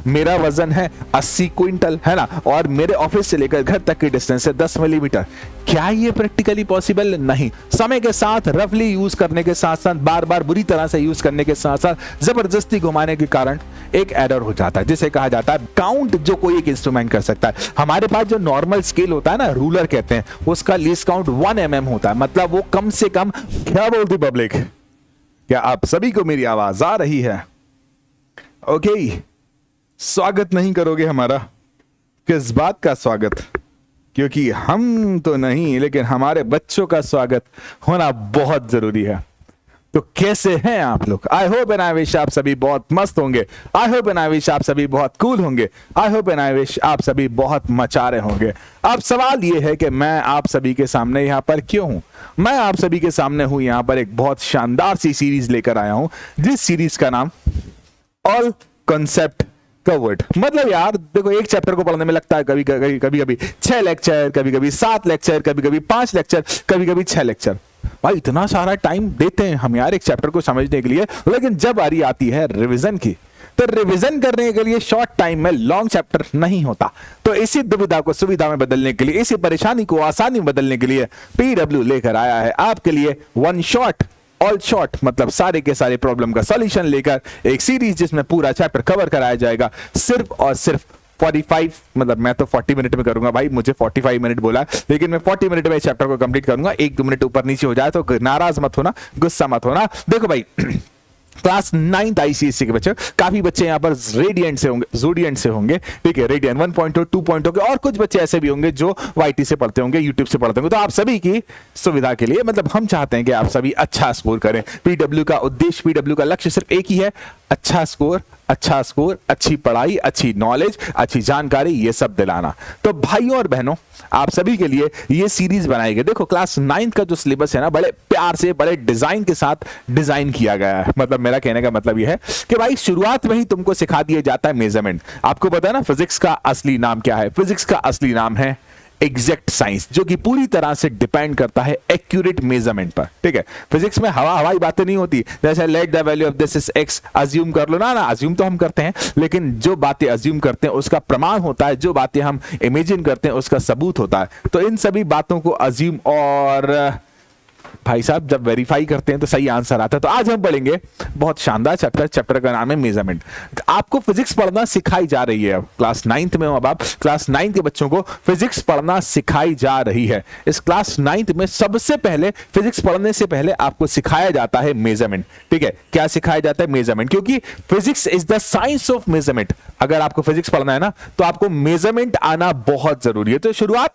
मेरा वजन है 80 क्विंटल, है ना, और मेरे ऑफिस से लेकर घर तक की डिस्टेंस है 10 मिलीमीटर। क्या ये प्रैक्टिकली पॉसिबल? नहीं। समय के साथ रफली यूज करने के साथ साथ, बार बार बुरी तरह से यूज करने के साथ साथ, जबरदस्ती घुमाने के कारण एक एरर हो जाता है, जिसे कहा जाता है काउंट, जो कोई एक इंस्ट्रूमेंट कर सकता है। हमारे पास जो नॉर्मल स्केल होता है ना, रूलर कहते हैं, उसका लीस्ट काउंट 1 mm होता है, मतलब वो कम से कम। क्या बोलती पब्लिक? क्या आप सभी को मेरी आवाज आ रही है? ओके, स्वागत नहीं करोगे हमारा? किस बात का स्वागत? क्योंकि हम तो नहीं, लेकिन हमारे बच्चों का स्वागत होना बहुत जरूरी है। तो कैसे हैं आप लोग? I hope and I wish आप सभी बहुत मस्त होंगे। I hope and I wish आप सभी बहुत कूल होंगे। I hope and I wish आप सभी बहुत मचारे होंगे। अब सवाल ये है कि मैं आप सभी के सामने यहाँ पर क्यों हूँ? मैं आप सभी के सामने हूँ यहाँ पर एक बहुत शानदार सी सीरीज लेकर आया हूँ, जिस सीरीज का नाम ऑल कॉन्सेप्ट कवर्ड। मतलब यार देखो, एक चैप्टर को पढ़ने में लगता है कभी कभी 6 लेक्चर, कभी कभी 7 लेक्चर, कभी कभी 5 लेक्चर, कभी कभी 6 लेक्चर। भाई इतना सारा टाइम देते हैं हम यार एक चैप्टर को समझने के लिए, लेकिन जब बारी आती है रिवीजन की, तो रिवीजन करने के लिए शॉर्ट टाइम में लॉन्ग चैप्टर नहीं होता। तो इसी दुविधा को सुविधा में बदलने के लिए, इसी परेशानी को आसानी में बदलने के लिए पीडब्ल्यू लेकर आया है आपके लिए वन शॉट ऑल शॉर्ट, मतलब सारे के सारे प्रॉब्लम का सॉल्यूशन लेकर एक सीरीज, जिसमें पूरा चैप्टर कवर कराया जाएगा सिर्फ और सिर्फ 45, मतलब मैं तो 40 मिनट में करूंगा भाई, मुझे 45 मिनट बोला, लेकिन मैं 40 मिनट में चैप्टर को कंप्लीट करूंगा। 1-2 मिनट ऊपर नीचे हो जाए तो नाराज मत होना, गुस्सा मत होना। देखो भाई क्लास 9th आईसीएससी के बच्चे, काफी बच्चे यहाँ पर रेडियंट से होंगे, जोडियंट से होंगे, ठीक है, रेडियंट 1.0 2.0 के, और कुछ बच्चे ऐसे भी होंगे जो वाईटी से पढ़ते होंगे, यूट्यूब से पढ़ते होंगे। तो आप सभी की सुविधा के लिए, मतलब हम चाहते हैं कि आप सभी अच्छा स्कोर करें। पीडब्ल्यू का उद्देश्य, पीडब्ल्यू का लक्ष्य सिर्फ एक ही है, अच्छा स्कोर, अच्छी पढ़ाई, अच्छी नॉलेज, अच्छी जानकारी, ये सब दिलाना। तो भाइयों और बहनों, आप सभी के लिए ये सीरीज बनाई गई। देखो क्लास 9th का जो सिलेबस है ना, बड़े प्यार से, बड़े डिजाइन के साथ डिजाइन किया गया है। मतलब मेरा कहने का मतलब ये है कि भाई शुरुआत में ही तुमको सिखा दिया जाता है मेजरमेंट। आपको पता है ना फिजिक्स का असली नाम क्या है? फिजिक्स का असली नाम है एग्जैक्ट साइंस, जो कि पूरी तरह से डिपेंड करता है एक्यूरेट मेजरमेंट पर, ठीक है। फिजिक्स में हवाई बातें नहीं होती, जैसे let the value of this is x, assume कर लो ना, अज्यूम तो हम करते हैं, लेकिन जो बातें अज्यूम करते हैं उसका प्रमाण होता है, जो बातें हम इमेजिन करते हैं उसका सबूत होता है। तो इन सभी बातों को अज्यूम और भाई साहब जब वेरीफाई करते हैं तो सही आंसर आता है। तो आज हम पढ़ेंगे बहुत शानदार चैप्टर का नाम है मेजरमेंट। आपको फिजिक्स पढ़ना सिखाई जा रही है, अब क्लास 9th में हो, अब आप क्लास 9 के बच्चों को फिजिक्स पढ़ना सिखाई जा रही है। इस क्लास 9th में सबसे पहले फिजिक्स पढ़ने से पहले आपको सिखाया जाता है मेजरमेंट, ठीक है। क्या सिखाया जाता है? मेजरमेंट, क्योंकि physics is the science of measurement. अगर आपको फिजिक्स पढ़ना है ना, तो आपको मेजरमेंट आना बहुत जरूरी है। तो शुरुआत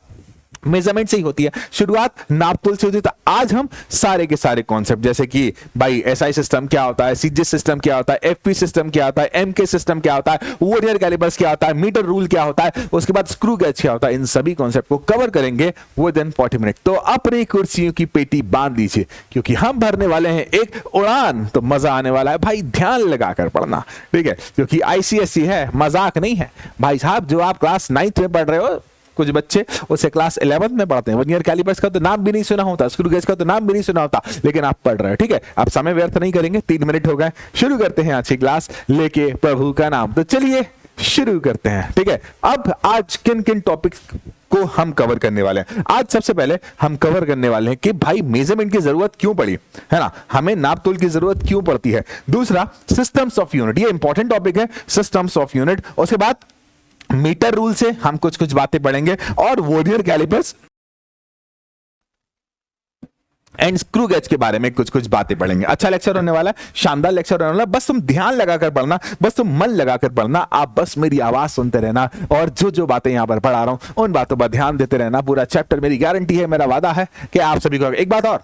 मेजरमेंट से ही होती है, शुरुआत नापतोल से होती है। तो आज हम सारे के सारे कॉन्सेप्ट, जैसे कि भाई एसआई सिस्टम क्या होता है, सीजीएस सिस्टम क्या होता है, एफपी सिस्टम क्या होता है, एमके सिस्टम क्या होता है, वर्नियर कैलिपर्स क्या होता है, मीटर रूल क्या होता है, उसके बाद स्क्रू गेज क्या होता है, इन सभी कॉन्सेप्ट को कवर करेंगे विद इन 40 मिनट। तो अपनी कुर्सियों की पेटी बांध लीजिए, क्योंकि हम भरने वाले हैं एक उड़ान। तो मजा आने वाला है भाई, ध्यान लगाकर पढ़ना, ठीक है, क्योंकि आईसीएसई है, मजाक नहीं है भाई साहब। जो आप क्लास 9th में पढ़ रहे हो, कुछ बच्चे उसे क्लास 11th में पढ़ते हैं। वर्नियर कैलिपर्स का तो नाम भी नहीं सुना होता, स्क्रू गेज का तो नाम भी नहीं सुना होता, लेकिन आप पढ़ रहे हो, ठीक है। आप समय व्यर्थ नहीं करेंगे, 3 मिनट हो गए, शुरू करते हैं आज की क्लास लेके प्रभु का नाम। तो चलिए शुरू करते हैं, ठीक है। अब आज किन किन टॉपिक्स को हम कवर करने वाले हैं? आज सबसे पहले हम कवर करने वाले हैं कि भाई मेजरमेंट की जरूरत क्यों पड़ी, है ना, हमें नापतोल की जरूरत क्यों पड़ती है। दूसरा, सिस्टम्स ऑफ यूनिट, ये इंपॉर्टेंट टॉपिक है, सिस्टम्स ऑफ यूनिट। उसके बाद मीटर रूल से हम कुछ बातें पढ़ेंगे, और vernier callipers and screw gauge के बारे में कुछ बातें पढ़ेंगे। अच्छा लेक्चर होने वाला है, शानदार लेक्चर होने वाला है। बस तुम ध्यान लगाकर पढ़ना, बस तुम मन लगाकर पढ़ना, आप बस मेरी आवाज सुनते रहना, और जो बातें यहां पर पढ़ा रहा हूं उन बातों पर ध्यान देते रहना। पूरा चैप्टर, मेरी गारंटी है, मेरा वादा है कि आप सभी को। एक बात और,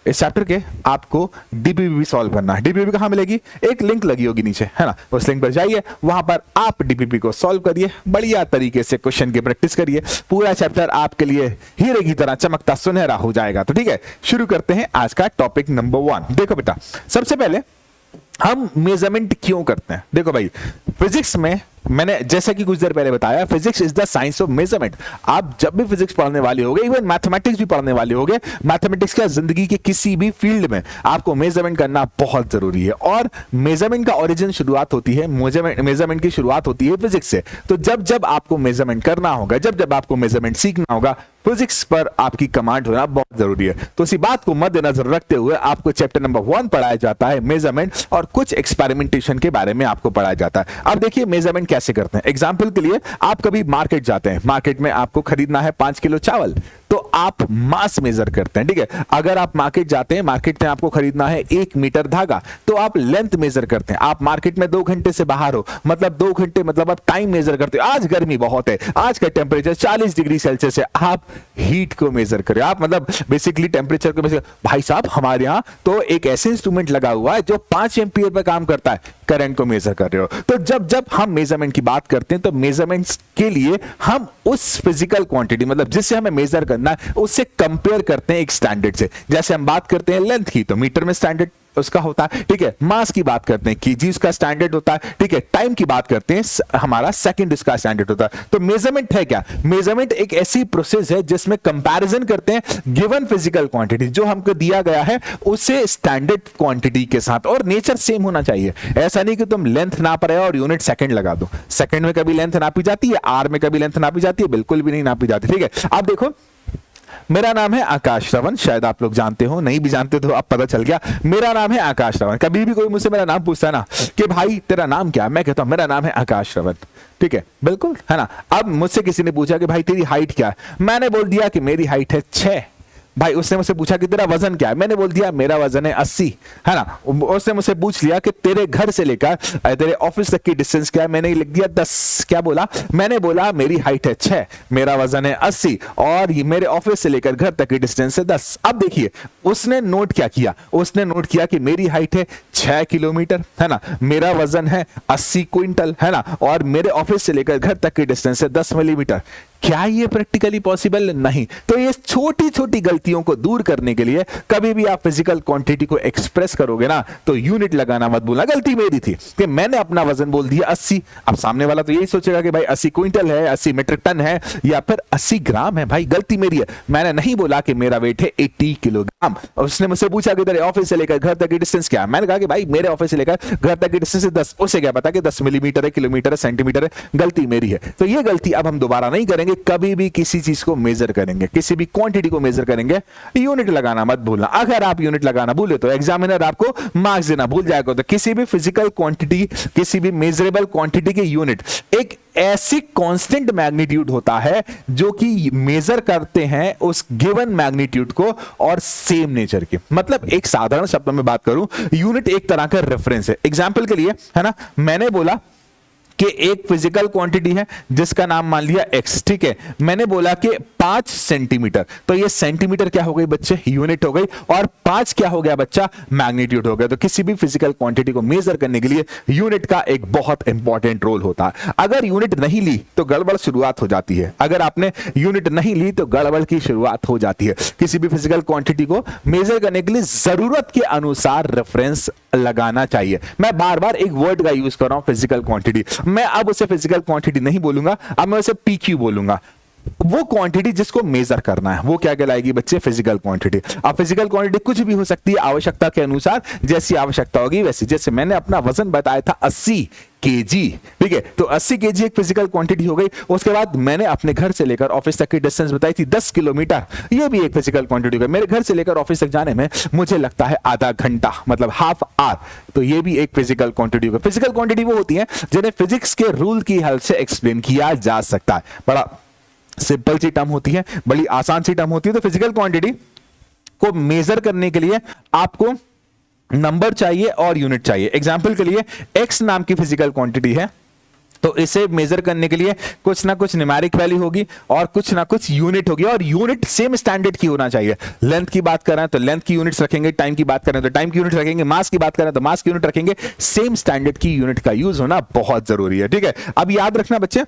इस चैप्टर के आपको डीपीपी सॉल्व करना है। डीपीपी कहां मिलेगी? एक लिंक लगी होगी नीचे, है ना, उस लिंक पर जाइए, वहां पर आप डीपीपी को सॉल्व करिए, बढ़िया तरीके से क्वेश्चन की प्रैक्टिस करिए। पूरा चैप्टर आपके लिए हीरे की तरह चमकता सुनहरा हो जाएगा। तो ठीक है, शुरू करते हैं आज का टॉपिक नंबर 1। देखो बेटा, सबसे पहले हम मेजरमेंट क्यों करते हैं? देखो भाई, फिजिक्स में मैंने जैसा कि कुछ देर पहले बताया, physics is the science of measurement. आप जब भी फिजिक्स पढ़ने वाले होगे, इवन मैथमेटिक्स भी पढ़ने वाले होगे, मैथमेटिक्स का जिंदगी के किसी भी फील्ड में आपको मेजरमेंट करना बहुत जरूरी है। और मेजरमेंट का ओरिजिन शुरुआत होती है, मेजरमेंट की शुरुआत होती है फिजिक्स से। तो जब जब आपको मेजरमेंट करना होगा, जब जब आपको मेजरमेंट सीखना होगा, फिजिक्स पर आपकी कमांड होना बहुत जरूरी है। तो इसी बात को मद्देनजर रखते हुए आपको चैप्टर नंबर 1 पढ़ाया जाता है मेजरमेंट, और कुछ एक्सपेरिमेंटेशन के बारे में आपको पढ़ाया जाता है। अब देखिए मेजरमेंट कैसे करते हैं। एग्जांपल के लिए आप कभी मार्केट जाते हैं, मार्केट में आपको खरीदना है 5 किलो चावल, तो आप मास मेजर करते हैं, ठीक है। अगर आप मार्केट जाते हैं, मार्केट में आपको खरीदना है 1 मीटर धागा, तो आप लेंथ मेजर करते हैं। आप मार्केट में 2 घंटे से बाहर हो, मतलब 2 घंटे, मतलब आप टाइम मेजर करते हो। आज गर्मी बहुत है, आज का टेम्परेचर 40 डिग्री सेल्सियस है, आप हीट को मेजर करें। आप मतलब बेसिकली टेम्परेचर को मेजर। भाई साहब हमारे यहां तो एक ऐसे इंस्ट्रूमेंट लगा हुआ है जो 5 एम्पीयर पर काम करता है, करंट को मेजर कर रहे हो। तो जब जब हम मेजरमेंट की बात करते हैं, तो मेजरमेंट्स के लिए हम उस फिजिकल क्वांटिटी, मतलब जिससे हमें मेजर करना है, उससे कंपेयर करते हैं एक स्टैंडर्ड से। जैसे हम बात करते हैं लेंथ की, तो मीटर में स्टैंडर्ड उसका होता है, ठीक है। मास की बात करते हैं, केजी उसका स्टैंडर्ड होता है, ठीक है। टाइम की बात करते हैं, हमारा सेकंड उसका स्टैंडर्ड होता है। तो मेजरमेंट है क्या? मेजरमेंट एक ऐसी प्रोसेस है जिसमें कंपैरिजन करते हैं गिवन फिजिकल क्वांटिटी जो हमको दिया गया है उससे स्टैंडर्ड क्वांटिटी के साथ, और नेचर सेम होना चाहिए। ऐसा नहीं कि तुम लेंथ नाप रहे हो और यूनिट सेकंड लगा दो। सेकंड में कभी लेंथ नापी जाती है, आर में कभी लेंथ नापी जाती है, बिल्कुल भी नहीं नापी जाती, ठीक है। अब देखो, मेरा नाम है आकाश श्रवण, शायद आप लोग जानते हो, नहीं भी जानते तो अब पता चल गया। मेरा नाम है आकाश श्रवण। कभी भी कोई मुझसे मेरा नाम पूछता है ना कि भाई तेरा नाम क्या है, मैं कहता हूं मेरा नाम है आकाश श्रवण, ठीक है, बिल्कुल, है ना। अब मुझसे किसी ने पूछा कि भाई तेरी हाइट क्या है, मैंने बोल दिया कि मेरी हाइट है 6। भाई उसने मुझसे पूछा कि तेरा वजन क्या है, मैंने बोल दिया मेरा वजन है 80, है ना। उसने मुझसे पूछ लिया कि तेरे घर से लेकर तेरे ऑफिस तक की डिस्टेंस क्या है, मैंने लिख दिया 10। क्या बोला? मैंने बोला मेरी हाइट है 6, मेरा वजन है 80, और ये मेरे ऑफिस से लेकर घर तक की डिस्टेंस है 10। अब देखिए उसने नोट क्या किया, उसने नोट किया कि मेरी हाइट है 6 किलोमीटर, है ना, मेरा वजन है 80 क्विंटल, है ना, और मेरे ऑफिस से लेकर घर तक की डिस्टेंस है 10 मिलीमीटर। क्या ये प्रैक्टिकली पॉसिबल? नहीं। तो ये छोटी छोटी गलतियों को दूर करने के लिए कभी भी आप फिजिकल क्वांटिटी को एक्सप्रेस करोगे ना, तो यूनिट लगाना मत भूलना। गलती मेरी थी कि मैंने अपना वजन बोल दिया 80। अब सामने वाला तो यही सोचेगा कि भाई 80 क्विंटल है, 80 मीट्रिक टन है, या फिर 80 ग्राम है। भाई गलती मेरी है, मैंने नहीं बोला कि मेरा वेट है 80 किलोग्राम। और उसने मुझसे पूछा कि तेरे ऑफिस से लेकर घर तक की डिस्टेंस क्या है, मैंने कहा कि भाई मेरे ऑफिस से लेकर घर तक की डिस्टेंस 10। उसे क्या पता कि 10 मिलीमीटर है, किलोमीटर है, सेंटीमीटर है। गलती मेरी है। तो ये गलती अब हम दोबारा नहीं करेंगे। कभी भी किसी चीज को मेजर करेंगे, किसी भी क्वांटिटी को मेजर करेंगे, यूनिट लगाना मत भूलना। अगर आप यूनिट लगाना भूले तो एग्जामिनर आपको मार्क्स देना भूल जाएगा। तो किसी भी फिजिकल क्वांटिटी, किसी भी मेजरेबल क्वांटिटी के यूनिट एक ऐसी कांस्टेंट मैग्नीट्यूड होता है जो कि मेजर करते हैं उस गिवन मैग्नीट्यूड को और सेम नेचर के। मतलब एक साधारण शब्द में बात करूं, यूनिट एक तरह का रेफरेंस है। एग्जांपल के लिए, है ना, मैंने बोला कि एक फिजिकल क्वांटिटी है जिसका नाम मान लिया x, ठीक है। मैंने बोला कि 5 सेंटीमीटर, तो ये सेंटीमीटर क्या हो गई बच्चे? यूनिट हो गई। और 5 क्या हो गया बच्चा? मैग्नीट्यूड हो गया। तो किसी भी फिजिकल क्वांटिटी को मेजर करने के लिए यूनिट का एक बहुत इंपॉर्टेंट रोल होता है। अगर यूनिट नहीं ली तो गड़बड़ शुरुआत हो जाती है। अगर आपने यूनिट नहीं ली तो गड़बड़ की शुरुआत हो जाती है। किसी भी फिजिकल क्वांटिटी को मेजर करने के लिए जरूरत के अनुसार रेफरेंस लगाना चाहिए। मैं बार बार एक वर्ड का यूज कर रहा हूं, फिजिकल क्वांटिटी। मैं अब उसे फिजिकल क्वांटिटी नहीं बोलूंगा, अब मैं उसे पीक्यू बोलूंगा। वो क्वांटिटी जिसको मेजर करना है वो क्या कहलाएगी बच्चे? Physical quantity. अब फिजिकल क्वांटिटी कुछ भी हो सकती है, आवश्यकता के अनुसार, जैसी आवश्यकता होगी वैसी। जैसे मैंने अपना वजन बताया था 80 केजी, ठीक है, तो 80 केजी एक फिजिकल क्वांटिटी हो गई। उसके बाद मैंने अपने घर से लेकर ऑफिस तक की डिस्टेंस बताई थी 10 किलोमीटर, ये भी एक फिजिकल क्वांटिटी हो गई। मेरे घर से लेकर ऑफिस तक जाने में मुझे लगता है आधा घंटा, मतलब हाफ आवर, तो ये भी एक फिजिकल क्वांटिटी होगा। फिजिकल क्वांटिटी वो होती है जिन्हें फिजिक्स के रूल की हेल्प से एक्सप्लेन किया जा सकता है। बड़ा सिंपल सी टर्म होती है, बड़ी आसान सी टर्म होती है। तो फिजिकल क्वांटिटी को मेजर करने के लिए आपको नंबर चाहिए और यूनिट चाहिए। एग्जांपल के लिए x नाम की फिजिकल क्वांटिटी है, तो इसे मेजर करने के लिए कुछ ना कुछ न्यूमेरिक वैल्यू होगी और कुछ ना कुछ यूनिट होगी, और यूनिट सेम स्टैंडर्ड की होना चाहिए। लेंथ की बात कर रहे हैं तो लेंथ की यूनिट्स रखेंगे, टाइम की बात कर रहे हैं तो टाइम की यूनिट रखेंगे, मास की बात कर रहे हैं तो मास की यूनिट रखेंगे। सेम स्टैंडर्ड की यूनिट का यूज होना बहुत जरूरी है, ठीक है। अब याद रखना बच्चे,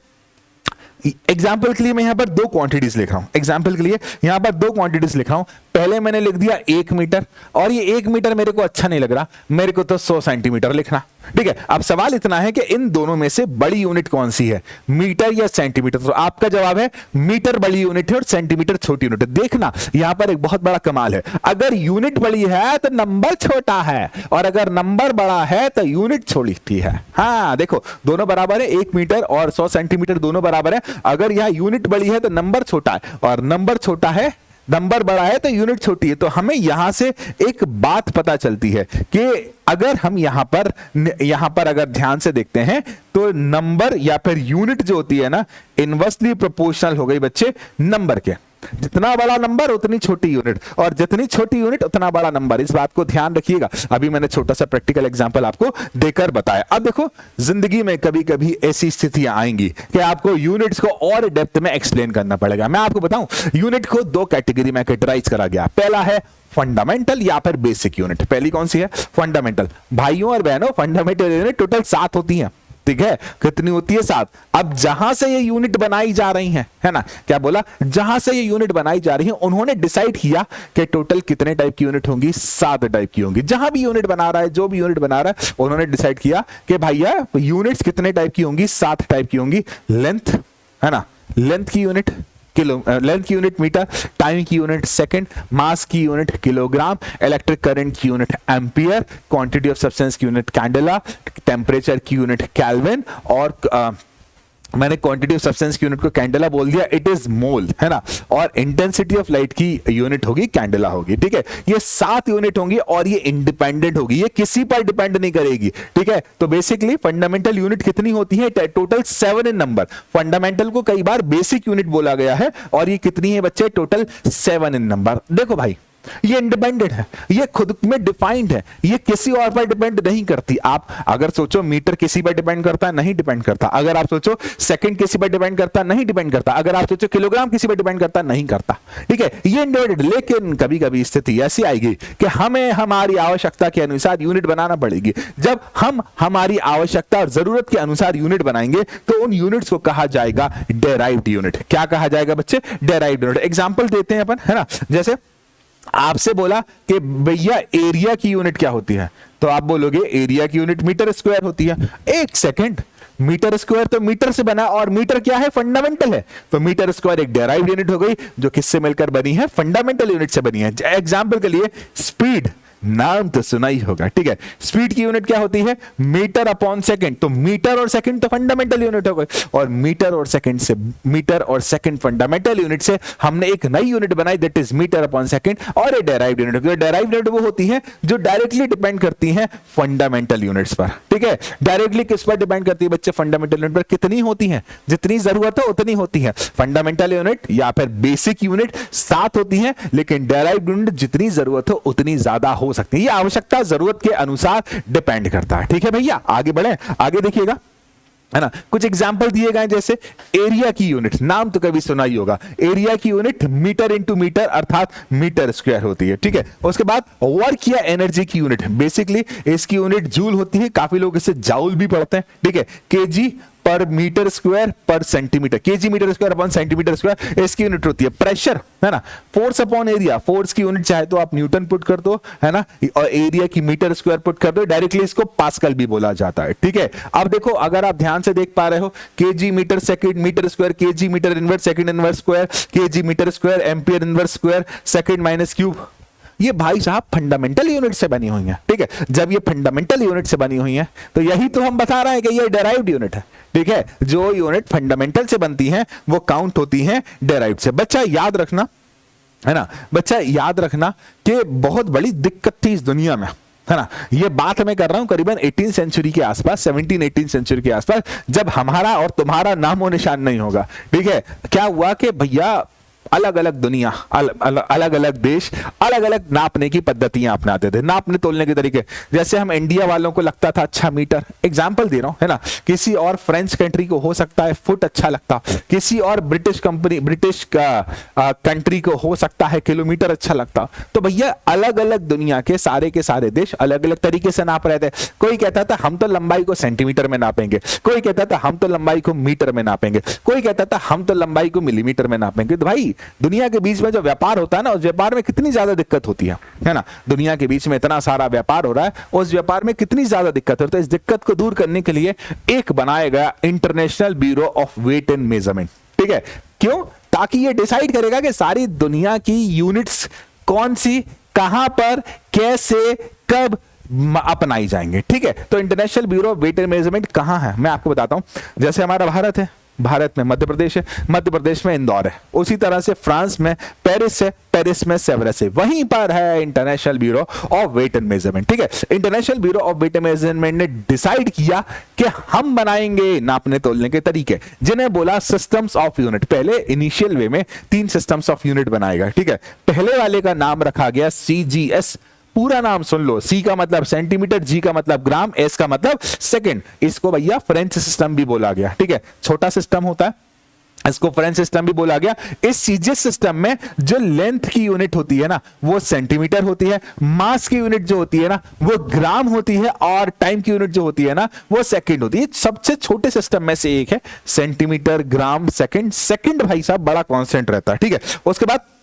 एग्जाम्पल के लिए मैं यहां पर दो क्वांटिटीज लिख रहा हूं, एग्जाम्पल के लिए यहां पर दो क्वांटिटीज लिख रहा हूं। पहले मैंने लिख दिया 1 मीटर, और ये 1 मीटर मेरे को अच्छा नहीं लग रहा, मेरे को तो 100 सेंटीमीटर लिखना। ठीक है, अब सवाल इतना है कि इन दोनों में से बड़ी यूनिट कौन सी है, मीटर या सेंटीमीटर? तो आपका जवाब है मीटर बड़ी यूनिट है और सेंटीमीटर छोटी यूनिट है। देखना यहां पर एक बहुत बड़ा कमाल है, अगर यूनिट बड़ी है तो नंबर छोटा है, और अगर नंबर बड़ा है तो यूनिट छोटी है। हाँ देखो, दोनों बराबर है, 1 मीटर और 100 सेंटीमीटर दोनों बराबर है। अगर यहां यूनिट बड़ी है तो नंबर छोटा है, और नंबर छोटा है, नंबर बड़ा है तो यूनिट छोटी है। तो हमें यहां से एक बात पता चलती है कि अगर हम यहां पर अगर ध्यान से देखते हैं तो नंबर या फिर यूनिट जो होती है ना, इनवर्सली प्रोपोर्शनल हो गई बच्चे नंबर के। जितना बड़ा नंबर उतनी छोटी यूनिट, और जितनी छोटी यूनिट उतना बड़ा नंबर। इस बात को ध्यान रखिएगा। अभी मैंने छोटा सा प्रैक्टिकल एग्जांपल आपको देकर बताया। अब देखो, जिंदगी में कभी कभी ऐसी स्थितियां आएंगी कि आपको यूनिट्स को और डेप्थ में एक्सप्लेन करना पड़ेगा। मैं आपको बताऊं, यूनिट को दो कैटेगरी में कैटेगराइज करा गया। पहला है फंडामेंटल या फिर बेसिक यूनिट। पहली कौन सी है? फंडामेंटल। भाइयों और बहनों, फंडामेंटल यूनिट टोटल 7 होती हैं। ठीक है, कितनी होती है? 7। अब जहां से ये यूनिट बनाई जा रही हैं, है ना, क्या बोला, जहां से ये यूनिट बनाई जा रही है, उन्होंने डिसाइड किया कि टोटल कितने टाइप की यूनिट होंगी? 7 टाइप की होंगी। जहां भी यूनिट बना रहा है, जो भी यूनिट बना रहा है, उन्होंने डिसाइड किया कि भैया यूनिट्स कितने टाइप की होंगी? 7 टाइप की होंगी। लेंथ, है ना, लेंथ की यूनिट लेंथ की यूनिट मीटर, टाइम की यूनिट सेकंड, मास की यूनिट किलोग्राम, इलेक्ट्रिक करंट की unit ampere, quantity of substance की यूनिट कैंडेला, टेम्परेचर की यूनिट केल्विन, और मैंने क्वांटिटी ऑफ सब्सटेंस की यूनिट को कैंडेला बोल दिया, इट इज मोल, है ना, और इंटेंसिटी ऑफ लाइट की यूनिट होगी कैंडेला होगी। ठीक है, ये 7 यूनिट होंगी और ये इंडिपेंडेंट होगी, ये किसी पर डिपेंड नहीं करेगी। ठीक है, तो बेसिकली फंडामेंटल यूनिट कितनी होती है? टोटल 7 इन नंबर। फंडामेंटल को कई बार बेसिक यूनिट बोला गया है, और ये कितनी है बच्चे? टोटल 7 इन नंबर। देखो भाई, ये इंडिपेंडेंट है, ये खुद में डिफाइंड है, ये किसी और पर डिपेंड नहीं करती। आप अगर सोचो मीटर किसी पर डिपेंड करता है, नहीं डिपेंड करता। अगर आप सोचो सेकंड किसी पर डिपेंड करता है, नहीं डिपेंड करता। अगर आप सोचो किलोग्राम किसी पर डिपेंड करता है, नहीं करता। ठीक है, ये इंडिपेंडेंट। लेकिन कभी कभी स्थिति ऐसी आएगी कि हमें हमारी आवश्यकता के अनुसार यूनिट बनाना पड़ेगी। जब हम हमारी आवश्यकता और जरूरत के अनुसार यूनिट बनाएंगे तो उन यूनिट्स को कहा जाएगा डेराइव्ड यूनिट। क्या कहा जाएगा बच्चे? Derived unit. एग्जांपल देते हैं अपन, है ना, जैसे आपसे बोला कि भैया एरिया की यूनिट क्या होती है, तो आप बोलोगे एरिया की यूनिट मीटर स्क्वायर होती है। एक सेकंड, मीटर स्क्वायर तो मीटर से बना, और मीटर क्या है? फंडामेंटल है। तो मीटर स्क्वायर एक डेराइव्ड यूनिट हो गई, जो किससे मिलकर बनी है? फंडामेंटल यूनिट से बनी है। एग्जांपल के लिए स्पीड, नाम तो सुना ही होगा। ठीक है, स्पीड की यूनिट क्या होती है? Metre upon second. तो मीटर और सेकंड तो फंडामेंटल यूनिट हो गए, और मीटर और सेकंड फंडामेंटल यूनिट से हमने एक नई यूनिट बनाई, that is metre upon second, और ये डेराइव्ड यूनिट। डेराइव्ड यूनिट वो होती है जो डायरेक्टली डिपेंड करती हैं फंडामेंटल यूनिट्स पर। ठीक है, डायरेक्टली किस पर डिपेंड करती है बच्चे? फंडामेंटल यूनिट पर। कितनी होती है? जितनी जरूरत हो उतनी होती है। फंडामेंटल यूनिट या फिर बेसिक यूनिट 7 होती है, लेकिन डेराइव्ड यूनिट जितनी जरूरत हो उतनी ज्यादा हो सकती है। ये आवश्यकता जरूरत के अनुसार डिपेंड करता है। ठीक है भैया, आगे बढ़े, आगे देखिएगा, है ना। कुछ एग्जाम्पल दिए गए, जैसे एरिया की यूनिट, नाम तो कभी सुना ही होगा। एरिया की यूनिट मीटर इंटू मीटर अर्थात मीटर स्क्वायर होती है। ठीक है, उसके बाद वर्क या एनर्जी की यूनिट, बेसिकली इसकी यूनिट जूल होती है, काफी लोग इसे जाउल भी पढ़ते हैं। ठीक है, केजी पर मीटर स्क्वायर पर centimetre, KG metre square upon centimetre square इसकी यूनिट होती है। प्रेशर, है ना, फोर्स अपॉन एरिया, फोर्स की यूनिट चाहे तो आप न्यूटन पुट कर दो, है ना, और एरिया की मीटर स्क्वायर पुट कर दो, डायरेक्टली इसको पास्कल भी बोला जाता है। ठीक है, अब देखो, अगर आप ध्यान से देख पा रहे हो, KG metre second metre square, KG metre inverse second inverse square, KG metre square ampere inverse square second minus cube, ये भाई साहब फंडामेंटल यूनिट से बनी हुई है। ठीक है, जब ये फंडामेंटल यूनिट से बनी हुई है तो यही तो हम बता रहे हैं कि ये डेराइव्ड यूनिट है। ठीक है, जो यूनिट फंडामेंटल से बनती हैं वो काउंट होती हैं डेराइव्ड से। बच्चा याद रखना, है ना, बच्चा याद रखना कि बहुत बड़ी दिक्कत थी इस दुनिया में, है ना। ये बात मैं कर रहा हूं करीबन 18 सेंचुरी के आसपास, 17-18 सेंचुरी के आसपास, जब हमारा और तुम्हारा नामो निशान नहीं होगा। ठीक है, क्या हुआ कि भैया अलग अलग दुनिया, अलग अलग देश अलग अलग नापने की पद्धतियां अपनाते थे, नापने तोलने के तरीके। जैसे हम इंडिया वालों को लगता था अच्छा मीटर, एग्जांपल दे रहा हूं, है ना, किसी और फ्रेंच कंट्री को हो सकता है फुट अच्छा लगता, किसी और ब्रिटिश कंट्री को हो सकता है किलोमीटर अच्छा लगता। तो भैया अलग अलग दुनिया के सारे देश अलग अलग तरीके से नाप रहे थे। कोई कहता था हम तो लंबाई को सेंटीमीटर में नापेंगे, कोई कहता था हम तो लंबाई को मीटर में नापेंगे, कोई कहता था हम तो लंबाई को मिलीमीटर में नापेंगे। तो भाई दुनिया के बीच में जो व्यापार होता है ना, उस व्यापार में कितनी ज्यादा दिक्कत होती है ना। दुनिया के बीच में इतना सारा व्यापार हो रहा है, उस व्यापार में कितनी ज्यादा दिक्कत होती है। इस दिक्कत को दूर करने के लिए एक बनाया गया international bureau of weight and measurement, ठीक है। क्यों? ताकि ये डिसाइड करेगा कि सारी दुनिया की यूनिट्स कौन सी, कहां पर, कैसे, कब अपनाई जाएंगे, ठीक है। तो international bureau of weight and measurement कहां है मैं आपको बताता हूं। जैसे हमारा भारत है, भारत में मध्य प्रदेश है, मध्य प्रदेश में इंदौर है। उसी तरह से फ्रांस में पेरिस है, पेरिस में सेवरस है। वहीं पर है international bureau of weight and measurement, ठीक है। International bureau of weight and measurement ने डिसाइड किया कि हम बनाएंगे नापने तोलने के तरीके, जिन्हें बोला सिस्टम्स ऑफ यूनिट। पहले इनिशियल वे में 3 सिस्टम्स ऑफ यूनिट बनाएगा, ठीक है। पहले वाले का नाम रखा गया CGS। पूरा नाम सुन लो, C का मतलब सेंटीमीटर, G का मतलब ग्राम, S का मतलब सेकंड। इसको भैया फ्रेंच सिस्टम भी बोला गया, ठीक है। छोटा सिस्टम होता है, इसको फ्रेंच सिस्टम भी बोला गया। इस सीजीएस सिस्टम में जो लेंथ की यूनिट होती है ना, वो सेंटीमीटर होती है, मास की यूनिट जो होती है ना, वो ग्राम होती है, और टाइम की यूनिट जो होती है ना, वो सेकंड होती है। सबसे छोटे सिस्टम में से एक है सेंटीमीटर, ग्राम, सेकंड। सेकंड भाई साहब बड़ा कांस्टेंट रहता है, ठीक है। उसके बाद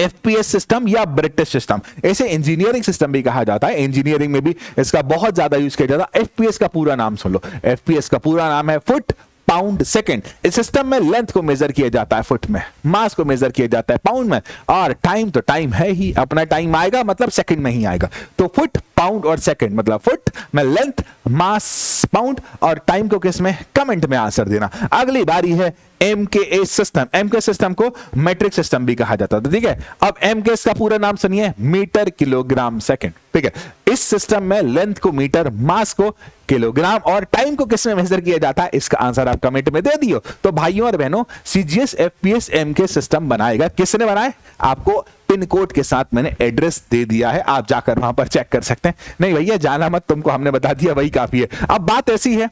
FPS सिस्टम या ब्रिटिश सिस्टम, ऐसे इंजीनियरिंग सिस्टम भी कहा जाता है। इंजीनियरिंग में भी इसका बहुत ज्यादा यूज किया जाता है। FPS का पूरा नाम सुन लो, FPS का पूरा नाम है फुट पाउंड सेकंड। इस सिस्टम में लेंथ को मेजर किया जाता है फुट में, मास को मेजर किया जाता है पाउंड में, और टाइम तो टाइम है ही, अपना टाइम आएगा मतलब सेकंड में ही आएगा। तो फुट, पाउंड और सेकंड, मतलब फुट में लेंथ, मास पाउंड, और टाइम को किस में, कमेंट में आंसर देना। अगली बारी है MKS सिस्टम। MKS सिस्टम को मैट्रिक सिस्टम भी कहा जाता था, ठीक है। अब MKS का पूरा नाम सुनिए, मीटर, किलोग्राम, सेकंड, ठीक है। इस सिस्टम में लेंथ को मीटर, मास को किलोग्राम, और टाइम को किस में मेजर किया जाता है, इसका आंसर आप कमेंट में दे दियो। तो भाइयों और बहनों, CGS, FPS, MKS सिस्टम बनाएगा किसने बनाए, आपको पिन कोड के साथ मैंने एड्रेस दे दिया है, आप जाकर वहां पर चेक कर सकते हैं। नहीं भैया जाना मत, तुमको हमने बता दिया वही काफी है। अब बात ऐसी है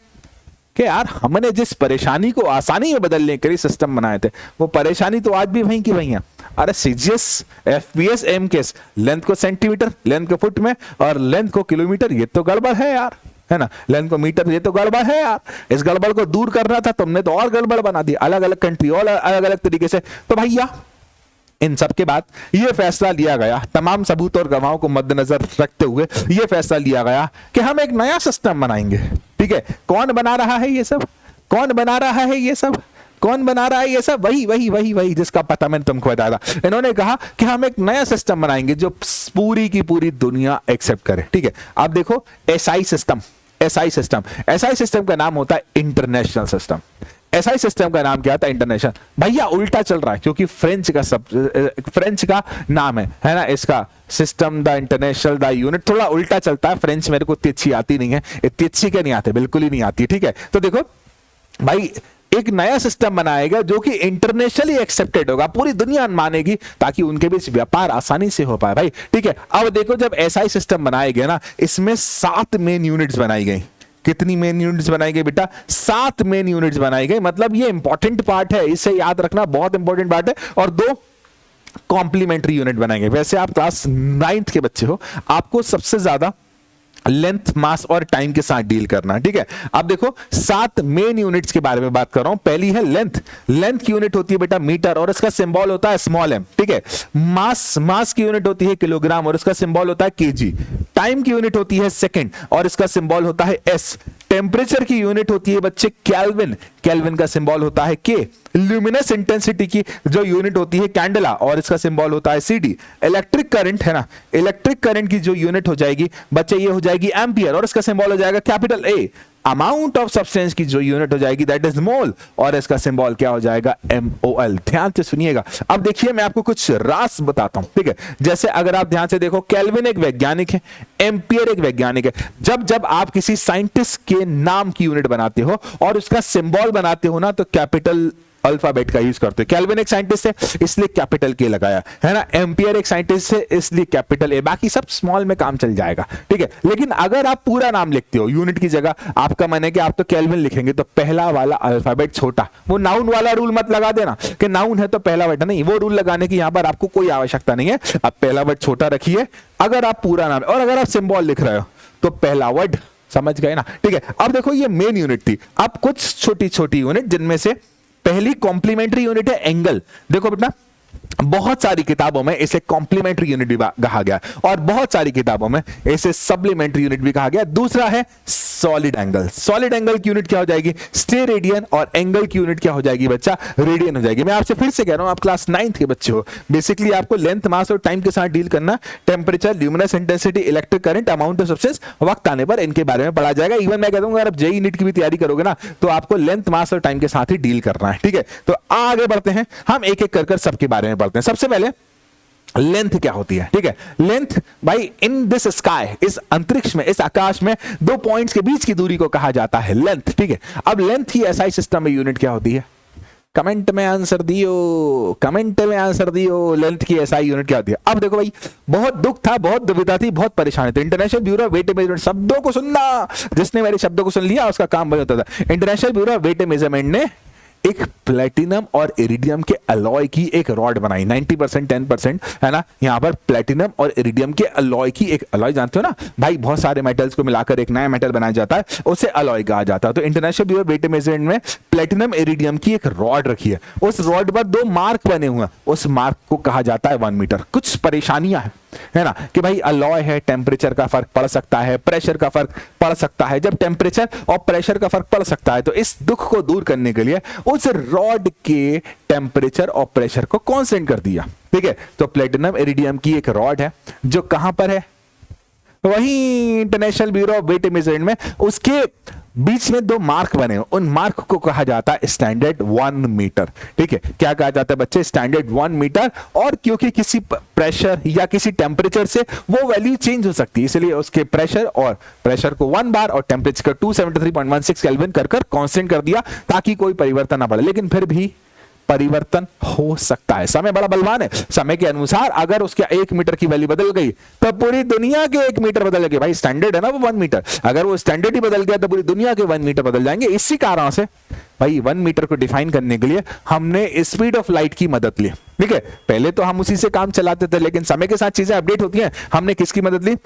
कि यार हमने जिस परेशानी को आसानी में बदलने के लिए सिस्टम बनाए थे, वो परेशानी तो आज भी वहीं की वहीं है। अरे CGS, FPS, MKS, लेंथ को सेंटीमीटर, लेंथ को फुट में, और लेंथ को किलोमीटर, ये तो गड़बड़ है यार, है ना। लेंथ को मीटर, ये तो गड़बड़ है यार। इस गड़बड़ को दूर करना था, तुमने तो और गड़बड़ बना दी, अलग अलग कंट्री और अलग अलग तरीके से। तो भैया इन सब के बाद यह फैसला लिया गया, तमाम सबूत और गवाहों को मद्देनजर रखते हुए यह फैसला लिया गया कि हम एक नया सिस्टम बनाएंगे, ठीक है। कौन बना रहा है ये सब, कौन बना रहा है ये सब, कौन बना रहा है ये सब, वही वही वही वही जिसका पता मैंने तुमको बताया था। इन्होंने कहा कि हम एक नया सिस्टम बनाएंगे जो पूरी की पूरी दुनिया एक्सेप्ट करे, ठीक है। अब देखो SI system, SI system, SI system का नाम होता है इंटरनेशनल सिस्टम। SI सिस्टम का नाम क्या था, इंटरनेशनल। भैया उल्टा चल रहा है क्योंकि फ्रेंच का नाम है ना, इसका system the international the unit, थोड़ा उल्टा चलता है। फ्रेंच मेरे को इतनी अच्छी आती नहीं है, इतनी अच्छी क्या नहीं आती, बिल्कुल ही नहीं आती, ठीक है। तो देखो भाई एक नया सिस्टम बनाएगा जो कि इंटरनेशनली एक्सेप्टेड होगा, पूरी दुनिया मानेगी, ताकि उनके बीच व्यापार आसानी से हो पाए भाई, ठीक है। अब देखो जब SI सिस्टम बनाया गया ना, इसमें 7 मेन यूनिट्स बनाई गई। कितनी मेन यूनिट्स बनाई गई बेटा, 7 मेन यूनिट्स बनाई गई। मतलब ये इंपॉर्टेंट पार्ट है, इसे याद रखना, बहुत इंपॉर्टेंट पार्ट है। और 2 कॉम्प्लीमेंट्री यूनिट बनाएंगे। वैसे आप क्लास 9th के बच्चे हो, आपको सबसे ज्यादा लेंथ, मास और टाइम के साथ डील करना, ठीक है। अब देखो 7 मेन यूनिट्स के बारे में बात कर रहा हूं। पहली है लेंथ। लेंथ की यूनिट होती है बेटा मीटर, और इसका सिंबल होता है स्मॉल m, ठीक है। मास की यूनिट होती है किलोग्राम, और इसका सिंबल होता है kg। टाइम की यूनिट होती है सेकंड, और इसका सिंबल होता है s। टेम्परेचर की यूनिट होती है बच्चे केल्विन, केल्विन का सिंबल होता है K। ल्यूमिनस इंटेंसिटी की जो यूनिट होती है कैंडला, और इसका सिंबल होता है CD। इलेक्ट्रिक करंट है ना, इलेक्ट्रिक करंट की जो यूनिट हो जाएगी बच्चे, ये हो जाएगी एम्पियर, और इसका सिंबल हो जाएगा capital A। Amount of substance की जो यूनिट हो जाएगी दैट इज मोल, और इसका सिंबल क्या हो जाएगा, MOL। ध्यान से सुनिएगा। अब देखिए मैं आपको कुछ रास बताता हूं, ठीक है। जैसे अगर आप ध्यान से देखो, केल्विन एक वैज्ञानिक है, एम्पियर एक वैज्ञानिक है। जब आप किसी साइंटिस्ट के नाम की यूनिट बनाते हो और उसका सिंबल बनाते हो ना, तो कैपिटल अल्फाबेट का यूज करते हो। केल्विन एक साइंटिस्ट है इसलिए कैपिटल के लगाया है ना, एम्पियर एक साइंटिस्ट है इसलिए कैपिटल ए, बाकी सब स्मॉल में काम चल जाएगा, ठीक है। लेकिन अगर आप पूरा नाम लिखते हो यूनिट की जगह, आपका मन है कि आप तो केल्विन लिखेंगे तो पहला वाला अल्फाबेट छोटा, वो नाउन वाला रूल मत लगा देना कि नाउन है तो पहला वर्ड नहीं, वो रूल लगाने की यहां पर आपको कोई आवश्यकता नहीं है। आप पहला वर्ड छोटा रखिए अगर आप पूरा नाम, और अगर आप सिंबल लिख रहे हो तो पहला वर्ड, समझ गए ना, ठीक है। अब देखो ये मेन यूनिट थी, अब कुछ छोटी छोटी यूनिट जिनमें से पहली कॉम्प्लीमेंट्री यूनिट है एंगल। देखो बेटा बहुत सारी किताबों में इसे कॉम्प्लीमेंट्री यूनिट भी कहा गया और बहुत सारी किताबों में इसे सप्लीमेंट्री यूनिट भी कहा गया। दूसरा है सॉलिड एंगल। सॉलिड एंगल की यूनिट क्या हो जाएगी, स्टेरेडियन, और एंगल की यूनिट क्या हो जाएगी बच्चा, रेडियन हो जाएगी। मैं आपसे फिर से कह रहा हूं, आप क्लास 9th के बच्चे हो, बेसिकली आपको लेंथ, मास और टाइम के साथ डील करना, temperature, luminous intensity, electric current, amount of substance, वक्त आने पर इनके बारे में पढ़ा जाएगा। इवन मैं कहता हूं अगर आप जेईई नीट की भी तैयारी करोगे ना तो आपको लेंथ, मास और टाइम के साथ ही डील करना है, ठीक है। तो आगे बढ़ते हैं, हम एक एक कर सबके बारे में पढ़ते हैं। सबसे पहले लेंथ क्या होती है, ठीक है। लेंथ भाई इन दिस स्काई, इस अंतरिक्ष में, इस आकाश में दो पॉइंट्स के बीच की दूरी को कहा जाता है लेंथ, ठीक है। अब लेंथ की एसआई सिस्टम में यूनिट क्या होती है, कमेंट में आंसर दियो, कमेंट में आंसर दियो, लेंथ की एसआई यूनिट क्या होती है। अब देखो भाई बहुत दुख था, बहुत दुविधा थी, बहुत परेशानी थी। International bureau of weight measurement, शब्दों को सुनना, जिसने मेरे शब्दों को सुन लिया उसका काम बन जाता था। International bureau of weight measurement ने एक प्लेटिनम और इरिडियम के अलॉय की एक रॉड बनाई, 90% 10% है ना, यहां पर प्लेटिनम और इरिडियम के अलॉय की एक, अलॉय जानते हो ना भाई, बहुत सारे मेटल्स को मिलाकर एक नया मेटल बनाया जाता है, उसे अलॉय कहा जाता है। तो इंटरनेशनल ब्यूरो वेट मेजरमेंट में प्लेटिनम इरिडियम की एक रॉड रखी है, उस रॉड पर दो मार्क बने हुए हैं, उस मार्क को कहा जाता है 1 मीटर। कुछ परेशानियां है ना कि भाई अलॉय है, टेम्परेचर का फर्क पड़ सकता है, प्रेशर का फर्क पड़ सकता है। जब टेम्परेचर और प्रेशर का फर्क पड़ सकता है तो इस दुख को दूर करने के लिए उस रॉड के टेम्परेचर और प्रेशर को कांस्टेंट कर दिया, ठीक है। तो प्लेटिनम इरिडियम की एक रॉड है जो कहां पर है, वही international bureau of weight measurement में, उसके बीच में दो मार्क बने, उन मार्क को कहा जाता है स्टैंडर्ड 1 मीटर, ठीक है। क्या कहा जाता है बच्चे, स्टैंडर्ड 1 मीटर। और क्योंकि किसी प्रेशर या किसी टेम्परेचर से वो वैल्यू चेंज हो सकती है, इसलिए उसके प्रेशर को 1 बार और टेम्परेचर को 273.16 केल्विन कर कांस्टेंट कर दिया ताकि कोई परिवर्तन ना पड़े। लेकिन फिर भी परिवर्तन हो सकता है, समय बड़ा बलवान है, समय के अनुसार अगर उसके 1 मीटर की वैल्यू बदल गई तो पूरी दुनिया के 1 मीटर बदल गए। भाई स्टैंडर्ड है ना वो 1 मीटर, अगर वो स्टैंडर्ड ही बदल गया तो पूरी दुनिया के 1 मीटर बदल जाएंगे। इसी कारण से भाई 1 मीटर को डिफाइन करने के लिए हमने स्पीड ऑफ लाइट की मदद ली, ठीक है। पहले तो हम उसी से काम चलाते थे, लेकिन समय के साथ चीजें अपडेट होती हैं, हमने किसकी मदद ली,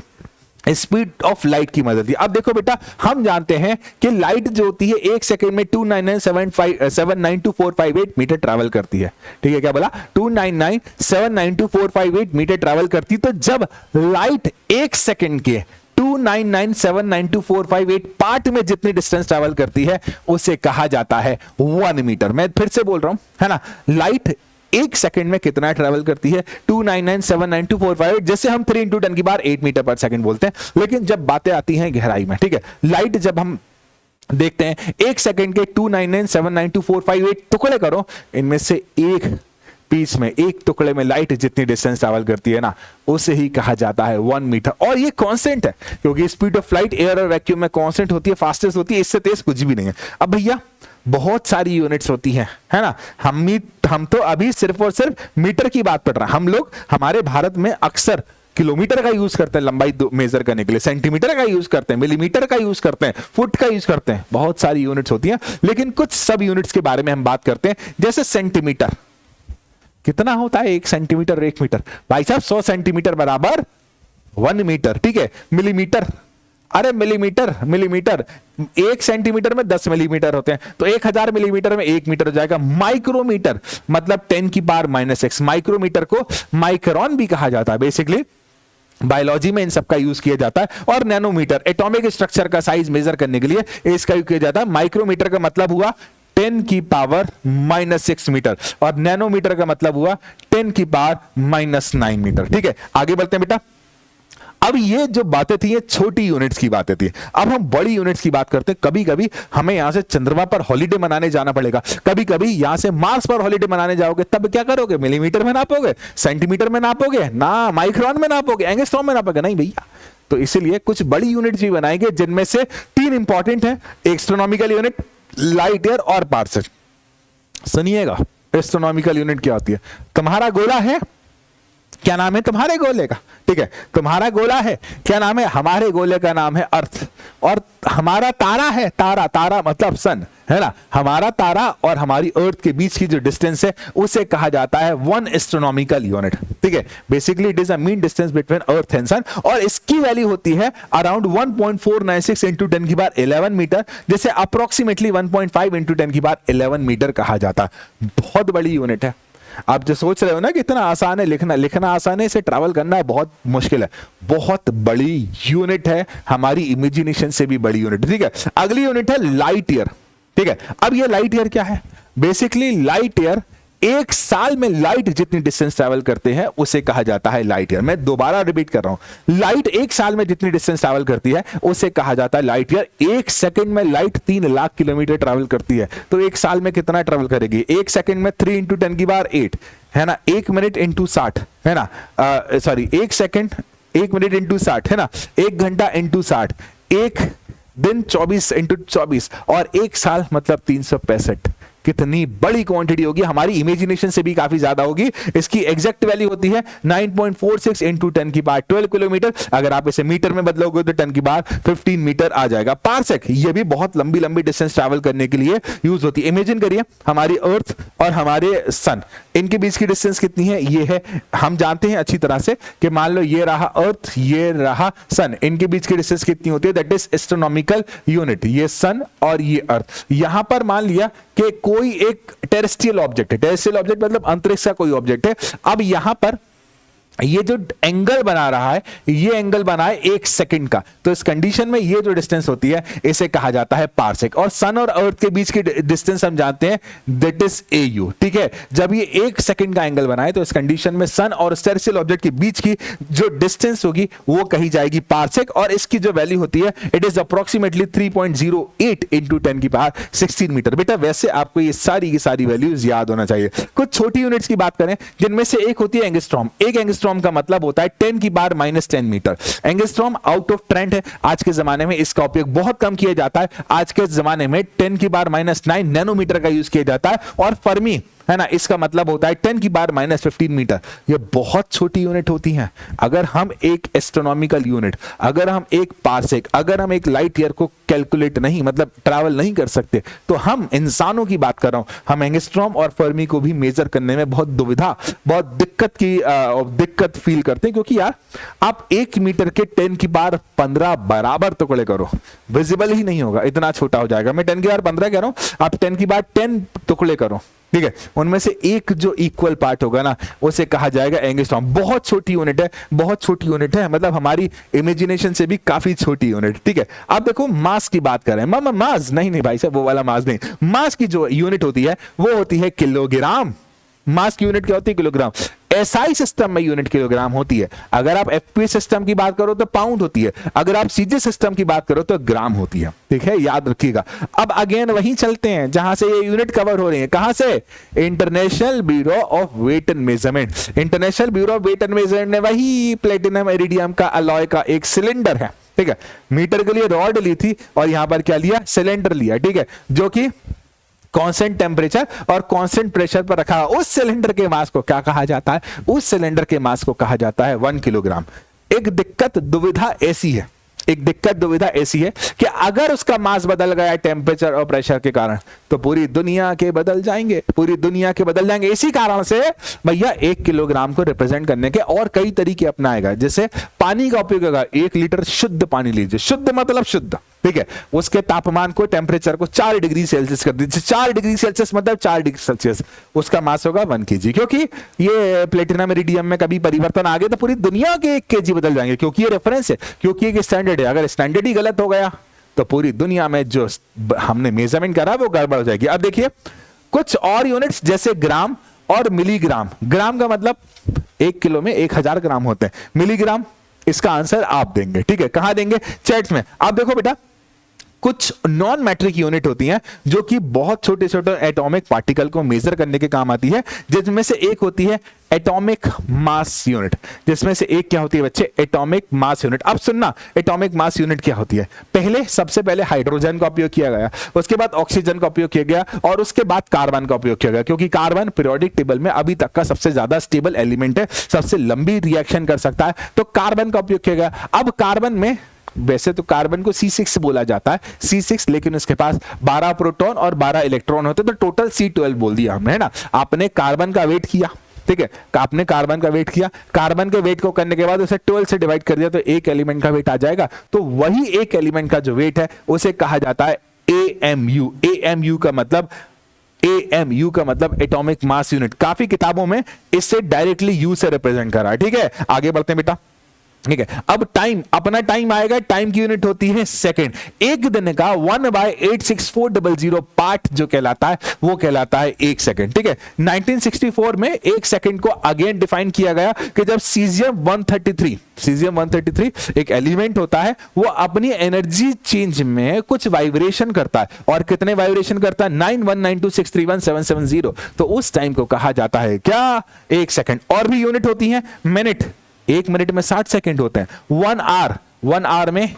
स्पीड ऑफ लाइट की मदद ली। अब देखो बेटा हम जानते हैं कि लाइट जो होती है 1 सेकंड में 299792458 मीटर ट्रैवल करती है, ठीक है। क्या बोला, 299792458 मीटर ट्रैवल करती। तो जब लाइट 1 सेकंड के 299792458 पार्ट में जितनी डिस्टेंस ट्रैवल करती है उसे कहा जाता है 1 मीटर। मैं फिर से बोल रहा हूं, है ना, लाइट 1 सेकंड में कितना ट्रैवल करती है, 299792458, जैसे हम 3 × 10 की पावर 8 मीटर पर सेकंड बोलते हैं। लेकिन जब बातें आती हैं गहराई में, ठीक है, लाइट जब हम देखते हैं 1 सेकंड के 299792458 टुकड़े करो, इनमें से एक पीस में, एक टुकड़े में लाइट जितनी डिस्टेंस ट्रैवल करती है ना उसे ही कहा जाता है 1 मीटर। और ये कांस्टेंट है क्योंकि स्पीड ऑफ लाइट एयर और वैक्यूम में कांस्टेंट होती है, फास्टेस्ट होती है, इससे तेज कुछ भी नहीं है। अब भैया बहुत सारी यूनिट्स होती हैं, है ना, हम तो अभी सिर्फ और सिर्फ मीटर की बात पढ़ रहे हैं। हम लोग हमारे भारत में अक्सर किलोमीटर का यूज करते हैं लंबाई मेजर करने के लिए, सेंटीमीटर का यूज करते हैं, मिलीमीटर का यूज करते हैं, फुट का यूज करते हैं, बहुत सारी यूनिट्स होती हैं। लेकिन कुछ सब यूनिट्स के बारे में हम बात करते हैं, जैसे सेंटीमीटर। कितना होता है 1 सेंटीमीटर और 1 मीटर, भाई साहब 100 सेंटीमीटर बराबर 1 मीटर, ठीक है। मिलीमीटर, अरे मिलीमीटर 1 सेंटीमीटर में 10 मिलीमीटर होते हैं, तो 1000 मिलीमीटर में 1 मीटर हो जाएगा। माइक्रोमीटर मतलब 10 की पावर -6, माइक्रोमीटर को माइक्रोन भी कहा जाता है, बेसिकली बायोलॉजी में इन सब का यूज किया जाता है। और नैनोमीटर एटॉमिक स्ट्रक्चर का साइज मेजर करने के लिए इसका यूज किया जाता है। माइक्रोमीटर का मतलब हुआ 10 की पावर -6 मीटर और नैनोमीटर का मतलब हुआ 10 की पावर -9 मीटर, ठीक है। आगे बढ़ते हैं बेटा। अब ये जो बातें थी ये छोटी यूनिट्स की बातें थी, अब हम बड़ी यूनिट्स की बात करते हैं। कभी कभी हमें यहां से चंद्रमा पर हॉलीडे मनाने जाना पड़ेगा, कभी कभी यहां से मार्स पर हॉलीडे मनाने जाओगे, तब क्या करोगे, मिलीमीटर में नापोगे, सेंटीमीटर में नापोगे ना, माइक्रोन में नापोगे, एंगस्ट्रॉम में नापोगे, नहीं भैया। तो इसीलिए कुछ बड़ी यूनिट्स भी बनाएंगे जिनमें से 3 इंपॉर्टेंट है, एस्ट्रोनॉमिकल यूनिट, लाइट ईयर और पार्सेक। सुनिएगा एस्ट्रोनॉमिकल यूनिट क्या होती है। तुम्हारा गोला है, क्या नाम है तुम्हारे गोले का? ठीक है, तुम्हारा गोला है, क्या नाम है? हमारे गोले का नाम है अर्थ। और हमारा तारा है, तारा, तारा मतलब सन, है ना? हमारा तारा और हमारी अर्थ के बीच की जो डिस्टेंस है उसे कहा जाता है 1 एस्ट्रोनॉमिकल यूनिट। ठीक है, basically it is a mean distance between earth and sun, और इसकी वैल्यू होती है अराउंड 1.496 इंटू 10 की पावर 11 मीटर, जैसे अप्रोक्सीमेटली 1.5 इंटू 10 की पावर 11 मीटर कहा जाता है। बहुत बड़ी यूनिट है। आप जो सोच रहे हो ना कि इतना आसान है लिखना, लिखना आसान है, इसे ट्रैवल करना है बहुत मुश्किल है। बहुत बड़ी यूनिट है, हमारी इमेजिनेशन से भी बड़ी यूनिट। ठीक है, अगली यूनिट है लाइट ईयर। ठीक है, अब ये लाइट ईयर क्या है? बेसिकली लाइट ईयर, एक साल में लाइट जितनी डिस्टेंस ट्रैवल करते हैं उसे कहा जाता है लाइट ईयर। मैं दोबारा रिपीट कर रहा हूं, लाइट एक साल में जितनी डिस्टेंस ट्रैवल करती है उसे कहा जाता है लाइट ईयर। एक सेकंड में लाइट 3 लाख किलोमीटर ट्रैवल करती है, तो एक साल में कितना ट्रैवल करेगी? एक सेकंड में 3 इंटू 10 की पावर 8, है ना? 1 मिनट इंटू 60, है ना? सॉरी, 1 सेकंड 1 मिनट इंटू 60, है ना? 1 घंटा इंटू 60, 1 दिन 24 इंटू 24, और 1 साल मतलब 365। कितनी बड़ी क्वांटिटी होगी, हमारी इमेजिनेशन से भी काफी ज्यादा होगी। इसकी एग्जैक्ट वैल्यू होती है 9.46 इंटू 10 की पावर 12 किलोमीटर। अगर आप इसे मीटर में बदलोगे तो 10 की पावर 15 मीटर आ जाएगा। पारसेक, ये भी बहुत लंबी लंबी डिस्टेंस ट्रैवल करने के लिए यूज होती है। इमेजिन करिए हमारी अर्थ और हमारे सन, इनके बीच की डिस्टेंस कितनी है? ये है, हम जानते हैं अच्छी तरह से कि मान लो ये रहा अर्थ, ये रहा सन, इनके बीच की डिस्टेंस कितनी होती है? That is astronomical unit. ये सन और ये अर्थ। यहां पर मान लिया कि कोई एक टेरेस्ट्रियल ऑब्जेक्ट है, टेरेस्ट्रियल ऑब्जेक्ट मतलब अंतरिक्ष का कोई ऑब्जेक्ट है। अब यहां पर ये जो एंगल बना रहा है, ये एंगल बना है 1 सेकंड का, तो इस कंडीशन में ये जो डिस्टेंस होती है इसे कहा जाता है पारसेक। और सन और अर्थ के बीच की डिस्टेंस हम जानते हैं, दैट इज एयू। ठीक है, जब ये 1 सेकंड का एंगल बनाए तो इस कंडीशन में सन और टेरेस्ट्रियल ऑब्जेक्ट के बीच की जो डिस्टेंस होगी वो कही जाएगी पारसेक, और इसकी जो वैल्यू होती है इट इज अप्रोक्सीमेटली 3.08 इंटू 10 की पावर 16 मीटर। बेटा वैसे आपको ये सारी की सारी वैल्यूज याद होना चाहिए। कुछ छोटी यूनिट्स की बात करें जिनमें से एक होती है एंगस्ट्रॉम। एक एंगस्ट्रॉम का मतलब होता है 10 की power -10 metre. Angstrom out of trend है, आज के जमाने में इसका उपयोग बहुत कम किया जाता है। आज के जमाने में 10 की पावर -9 नैनोमीटर का यूज किया जाता है। और फर्मी, है ना, इसका मतलब होता है 10 की पावर -15 मीटर। ये बहुत छोटी यूनिट होती हैं। अगर हम एक एस्ट्रोनॉमिकल यूनिट, अगर हम एक पारसेक, अगर हम एक लाइट ईयर को कैलकुलेट नहीं, मतलब ट्रैवल नहीं कर सकते, तो हम इंसानों की बात कर रहा हूं, हम एंगस्ट्रॉम और फर्मी को भी मेजर करने में बहुत दुविधा, बहुत दिक्कत फील करते हैं। क्योंकि यार आप 1 मीटर के 10 की पावर 15 बराबर टुकड़े करो, विजिबल ही नहीं होगा, इतना छोटा हो जाएगा। मैं 10 की पावर 15 कह रहा हूं, आप 10 की पावर 10 टुकड़े करो, ठीक है, उनमें से एक जो इक्वल पार्ट होगा ना उसे कहा जाएगा एंगस्ट्रॉम। बहुत छोटी यूनिट है, बहुत छोटी यूनिट है, मतलब हमारी इमेजिनेशन से भी काफी छोटी यूनिट। ठीक है, अब देखो मास की बात करें, मास नहीं भाई साहब, वो वाला मास नहीं। मास की जो यूनिट होती है वो होती है किलोग्राम। मास की यूनिट क्या होती है? किलोग्राम। एसआई सिस्टम में यूनिट किलोग्राम होती है। अगर आप एफपी सिस्टम की बात करो तो पाउंड होती है। अगर आप सीजे सिस्टम की बात करो तो ग्राम होती है। ठीक है, याद रखिएगा। अब अगेन वहीं चलते हैं जहां से ये यूनिट कवर हो रही है। कहां से? International bureau of weight and measurement. International bureau of weight and measurement ने वही प्लेटिनम इरिडियम का अलॉय का एक सिलेंडर है, ठीक है, मीटर के लिए रॉड ली थी और यहां पर क्या लिया? सिलेंडर लिया, ठीक है, जो कि कांस्टेंट टेम्परेचर और कांस्टेंट प्रेशर पर रखा हुआ। उस सिलेंडर के मास को क्या कहा जाता है? उस सिलेंडर के मास को कहा जाता है 1 किलोग्राम। एक दिक्कत दुविधा ऐसी है, एक दिक्कत दुविधा ऐसी है कि अगर उसका मास बदल गया टेम्परेचर और प्रेशर के कारण तो पूरी दुनिया के बदल जाएंगे, पूरी दुनिया के बदल जाएंगे। इसी कारण से भैया 1 किलोग्राम को रिप्रेजेंट करने के और कई तरीके अपनाएगा। जैसे पानी का उपयोग होगा, 1 लीटर शुद्ध पानी लीजिए, शुद्ध मतलब शुद्ध, ठीक है, उसके तापमान को, टेम्परेचर को 4 डिग्री सेल्सियस कर दीजिए। 4 डिग्री सेल्सियस मतलब 4 डिग्री सेल्सियस, उसका मास होगा 1 केजी। क्योंकि ये प्लेटिनम इरिडियम में कभी परिवर्तन आ गया तो पूरी दुनिया के 1 केजी बदल जाएंगे, क्योंकि ये रेफरेंस है, क्योंकि एक स्टैंडर्ड है। अगर स्टैंडर्ड ही गलत हो गया तो पूरी दुनिया में जो हमने मेजरमेंट करा वो गड़बड़ हो जाएगी। अब देखिए कुछ और यूनिट्स जैसे ग्राम और मिलीग्राम। ग्राम का मतलब 1 किलो में 1000 ग्राम होते हैं। मिलीग्राम, इसका आंसर आप देंगे, ठीक है, कहां देंगे? चैट्स में। आप देखो बेटा, कुछ नॉन मैट्रिक यूनिट होती हैं जो कि बहुत छोटे छोटे एटॉमिक पार्टिकल को मेजर करने के काम आती है, जिसमें से एक होती है एटॉमिक मास यूनिट। जिसमें से एक क्या होती है बच्चे? Atomic mass unit. अब सुनना, एटॉमिक मास यूनिट क्या होती है? सबसे पहले हाइड्रोजन का उपयोग किया गया, उसके बाद ऑक्सीजन का उपयोग किया गया और उसके बाद कार्बन का उपयोग किया गया, क्योंकि कार्बन पीरियोडिक टेबल में अभी तक का सबसे ज्यादा स्टेबल एलिमेंट है, सबसे लंबी रिएक्शन कर सकता है, तो कार्बन का उपयोग किया गया। अब कार्बन में वैसे तो कार्बन को C6 बोला जाता है, C6, लेकिन उसके पास 12 प्रोटॉन और 12 इलेक्ट्रॉन होते, तो टोटल C12 बोल दिया हमने, है ना। आपने कार्बन का वेट किया, ठीक है, आपने कार्बन का वेट किया, कार्बन के वेट को करने के बाद उसे 12 से डिवाइड कर दिया तो एक एलिमेंट का वेट आ जाएगा। तो वही एक एलिमेंट का जो वेट है उसे कहा जाता है AMU। AMU का मतलब एटॉमिक मास यूनिट। काफी किताबों में इससे डायरेक्टली यू से रिप्रेजेंट करा है, ठीक है। आगे बढ़ते हैं बेटा, ठीक है। अब टाइम, अपना टाइम आएगा, टाइम की यूनिट होती है सेकंड। एक दिन का 1/86400 पार्ट जो कहलाता है वो कहलाता है एक सेकंड, ठीक है। 1964 में एक सेकंड को अगेन डिफाइन किया गया कि जब सीजियम 133 एक एलिमेंट होता है, वो अपनी एनर्जी चेंज में कुछ वाइब्रेशन करता है, और कितने वाइब्रेशन करता है? 9192631770। तो उस टाइम को कहा जाता है क्या? एक सेकंड। और भी यूनिट होती है मिनट, एक मिनट में 60 सेकंड होते हैं। 1 आवर में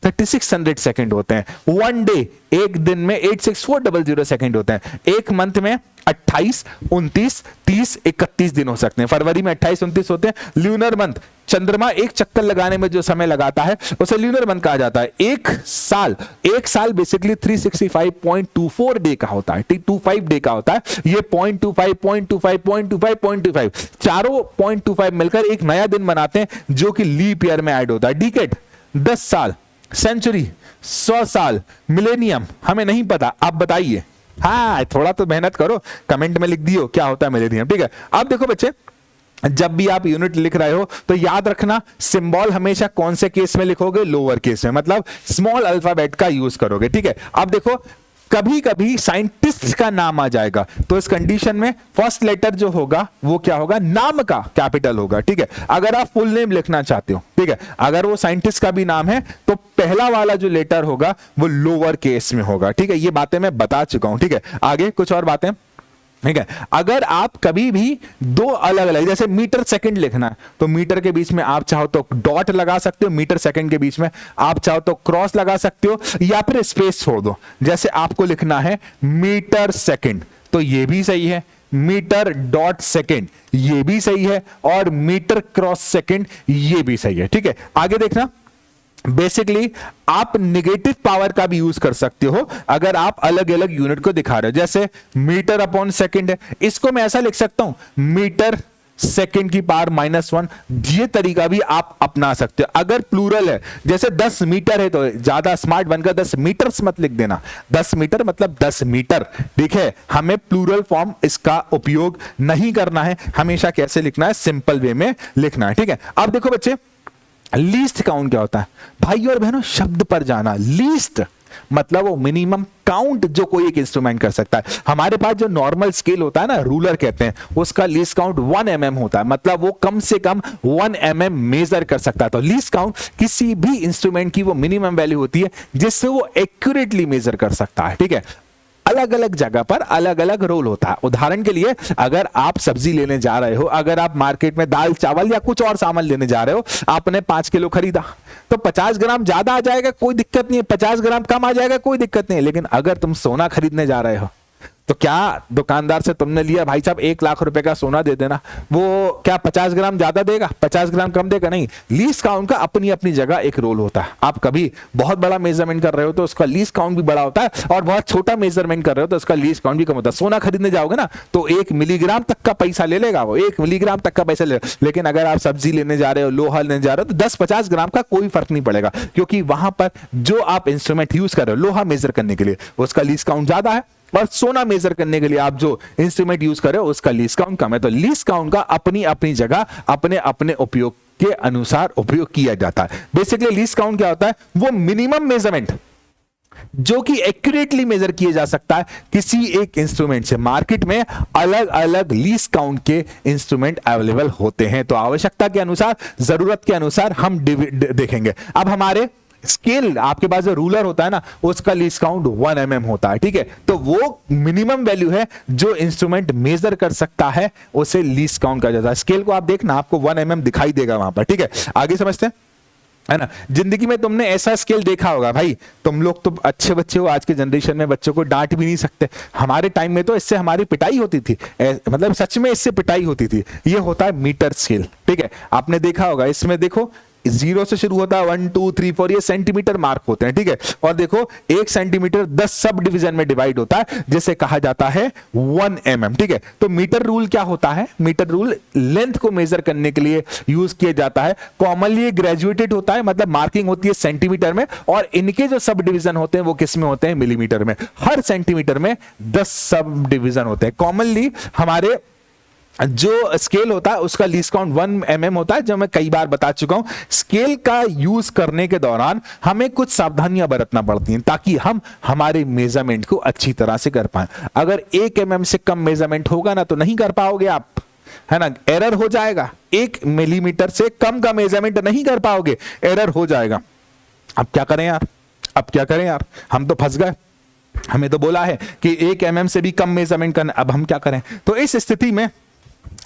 3600 सेकंड होते हैं। 1 डे, एक दिन में 86400 सेकंड होते हैं। एक मंथ में 28, 29, 30, 31 दिन हो सकते हैं। फरवरी में 28, 29 होते हैं। ल्यूनर मंथ, चंद्रमा एक चक्कर लगाने में जो समय लगाता है उसे ल्यूनर मंथ कहा जाता है। एक साल बेसिकली 365.24 डे का होता है, 25 डे का होता है। ये 0.25 चारों 0.25 मिलकर एक नया दिन बनाते हैं जो कि लीप ईयर में ऐड होता है। डिकेड 10 साल, सेंचुरी 100 साल, मिलेनियम हमें नहीं पता, आप बताइए। हाँ, थोड़ा तो मेहनत करो, कमेंट में लिख दियो क्या होता है मिलेनियम, ठीक है। अब देखो बच्चे, जब भी आप यूनिट लिख रहे हो तो याद रखना सिंबल हमेशा कौन से केस में लिखोगे? लोअर केस में, मतलब स्मॉल अल्फाबेट का यूज करोगे, ठीक है। अब देखो, कभी कभी साइंटिस्ट का नाम आ जाएगा, तो इस कंडीशन में फर्स्ट लेटर जो होगा वो क्या होगा? नाम का कैपिटल होगा, ठीक है। अगर आप फुल नेम लिखना चाहते हो, ठीक है, अगर वो साइंटिस्ट का भी नाम है तो पहला वाला जो लेटर होगा वो लोअर केस में होगा, ठीक है। ये बातें मैं बता चुका हूं, ठीक है। आगे कुछ और बातें, ठीक है। अगर आप कभी भी दो अलग अलग, जैसे मीटर सेकंड लिखना है तो मीटर के बीच में आप चाहो तो डॉट लगा सकते हो, मीटर सेकंड के बीच में आप चाहो तो क्रॉस लगा सकते हो, या फिर स्पेस छोड़ दो। जैसे आपको लिखना है मीटर सेकंड तो ये भी सही है, मीटर डॉट सेकंड ये भी सही है, और मीटर क्रॉस सेकंड ये भी सही है, ठीक है। आगे देखना, बेसिकली आप निगेटिव पावर का भी यूज कर सकते हो अगर आप अलग अलग यूनिट को दिखा रहे हो। जैसे मीटर अपॉन सेकंड है, इसको मैं ऐसा लिख सकता हूं मीटर सेकंड की पावर -1। ये तरीका भी आप अपना सकते हो। अगर प्लूरल है, जैसे 10 मीटर है, तो ज्यादा स्मार्ट बनकर 10 मीटर्स मत लिख देना, 10 मीटर मतलब 10 मीटर, ठीक है। हमें प्लूरल फॉर्म इसका उपयोग नहीं करना है, हमेशा कैसे लिखना है? सिंपल वे में लिखना है, ठीक है। अब देखो बच्चे, लीस्ट काउंट क्या होता है? भाई और बहनों, शब्द पर जाना। लीस्ट मतलब वो मिनिमम काउंट जो कोई एक इंस्ट्रूमेंट कर सकता है। हमारे पास जो नॉर्मल स्केल होता है ना, रूलर कहते हैं, उसका लीस्ट काउंट 1 mm होता है, मतलब वो कम से कम 1 mm मेजर कर सकता है। तो लीस्ट काउंट किसी भी इंस्ट्रूमेंट की वो मिनिमम वैल्यू होती है जिससे वो एक्यूरेटली मेजर कर सकता है, ठीक है। अलग अलग जगह पर अलग अलग रोल होता है। उदाहरण के लिए, अगर आप सब्जी लेने जा रहे हो, अगर आप मार्केट में दाल चावल या कुछ और सामान लेने जा रहे हो, आपने 5 किलो खरीदा तो 50 ग्राम ज्यादा आ जाएगा, कोई दिक्कत नहीं है, 50 ग्राम कम आ जाएगा, कोई दिक्कत नहीं है। लेकिन अगर तुम सोना खरीदने जा रहे हो तो क्या दुकानदार से तुमने लिया, भाई साहब 1 लाख रुपए का सोना दे देना, वो क्या 50 ग्राम ज्यादा देगा, 50 ग्राम कम देगा? नहीं। लीस्ट काउंट का अपनी अपनी जगह एक रोल होता है। आप कभी बहुत बड़ा मेजरमेंट कर रहे हो तो उसका लीस्ट काउंट भी बड़ा होता है, और बहुत छोटा मेजरमेंट कर रहे हो तो उसका लीस्ट काउंट भी कम होता है। सोना खरीदने जाओगे ना तो 1 मिलीग्राम तक का पैसा ले लेगा, वो 1 मिलीग्राम तक का पैसा ले। लेकिन अगर आप सब्जी लेने जा रहे हो, लोहा लेने जा रहे हो, तो 10-50 ग्राम का कोई फर्क नहीं पड़ेगा, क्योंकि वहां पर जो आप इंस्ट्रूमेंट यूज कर रहे हो लोहा मेजर करने के लिए, उसका लीस्ट काउंट ज्यादा है, और सोना मेजर करने के लिए आप जो इंस्ट्रूमेंट यूज कर रहे हो उसका लीस्ट काउंट कम है। तो लीस्ट काउंट का अपनी अपनी जगह अपने अपने उपयोग के अनुसार उपयोग किया जाता है। बेसिकली लीस्ट काउंट क्या होता है? वो मिनिमम मेजरमेंट जो कि एक्यूरेटली मेजर किया जा सकता है किसी एक इंस्ट्रूमेंट से। मार्केट में अलग अलग लीस्ट काउंट के इंस्ट्रूमेंट अवेलेबल होते हैं, तो आवश्यकता के अनुसार, जरूरत के अनुसार हम देखेंगे। अब हमारे स्केल आपके पास जो रूलर होता है ना, उसका लीस्ट काउंट 1 mm होता है, ठीक है। तो वो मिनिमम वैल्यू है जो इंस्ट्रूमेंट मेजर कर सकता है, उसे लीस्ट काउंट कहा जाता है। स्केल को आप देखना, आपको 1 mm दिखाई देगा वहां पर, ठीक है। आगे समझते हैं, है ना। जिंदगी में तुमने ऐसा स्केल देखा होगा भाई, तुम लोग तो अच्छे बच्चे हो, आज के जनरेशन में बच्चों को डांट भी नहीं सकते। हमारे टाइम में तो इससे हमारी पिटाई होती थी, मतलब सच में इससे पिटाई होती थी। ये होता है मीटर स्केल, ठीक है। आपने देखा होगा, इसमें देखो 0 से शुरू होता है, 1 2 3 4, ये सेंटीमीटर मार्क होते हैं, ठीक है। और देखो 1 सेंटीमीटर 10 सब डिवीजन में डिवाइड होता है, जिसे कहा जाता है 1 mm, ठीक है। तो मीटर रूल क्या होता है? मीटर रूल लेंथ को मेजर करने के लिए यूज किया जाता है। कॉमनली ग्रेजुएटेड होता है, मतलब मार्किंग होती है सेंटीमीटर में, और इनके जो सब डिवीजन होते हैं वो किस में होते हैं? मिलीमीटर में। हर सेंटीमीटर में 10 सब डिवीजन होते हैं। कॉमनली हमारे जो स्केल होता है उसका लीस्ट काउंट 1 mm होता है, जो मैं कई बार बता चुका हूं। स्केल का यूज करने के दौरान हमें कुछ सावधानियां बरतना पड़ती हैं, ताकि हम हमारे मेजरमेंट को अच्छी तरह से कर पाएं। अगर 1 mm से कम मेजरमेंट होगा ना, तो नहीं कर पाओगे आप, है ना, एरर हो जाएगा। 1 मिलीमीटर से कम का मेजरमेंट नहीं कर पाओगे, एरर हो जाएगा। अब क्या करें यार, अब क्या करें यार, हम तो फंस गए। हमें तो बोला है कि 1 mm से भी कम मेजरमेंट करना, अब हम क्या करें? तो इस स्थिति में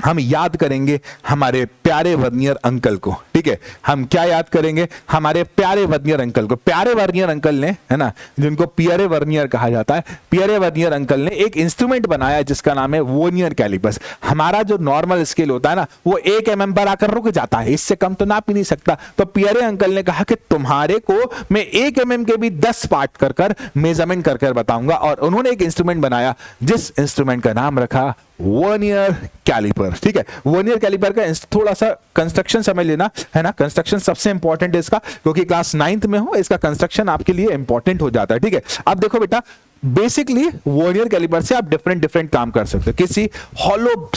हम याद करेंगे हमारे प्यारे वर्नियर अंकल को, ठीक है। हम क्या याद करेंगे? हमारे प्यारे वर्नियर अंकल को। प्यारे वर्नियर अंकल ने, है ना, जिनको पियरे वर्नियर कहा जाता है, पियरे वर्नियर अंकल ने एक इंस्ट्रूमेंट बनाया जिसका नाम है वर्नियर कैलिपर्स। हमारा जो नॉर्मल स्केल होता है ना, वो 1 mm पर आकर रुक जाता है, इससे कम तो नाप ही नहीं सकता। तो पियरे अंकल ने कहा कि तुम्हारे को मैं 1 mm के भी 10 पार्ट कर कर मेजरमेंट कर कर बताऊंगा, और उन्होंने एक इंस्ट्रूमेंट बनाया जिस इंस्ट्रूमेंट का नाम रखा वर्नियर कैलिपर, ठीक है। वर्नियर कैलिपर का थोड़ा सा कंस्ट्रक्शन समझ लेना, है ना। कंस्ट्रक्शन सबसे इंपॉर्टेंट है इसका, क्योंकि क्लास 9th में हो, इसका कंस्ट्रक्शन आपके लिए इंपॉर्टेंट हो जाता है, ठीक है। अब देखो बेटा, बेसिकली वर्नियर कैलिपर से आप डिफरेंट काम कर सकते हो। किसी हॉलो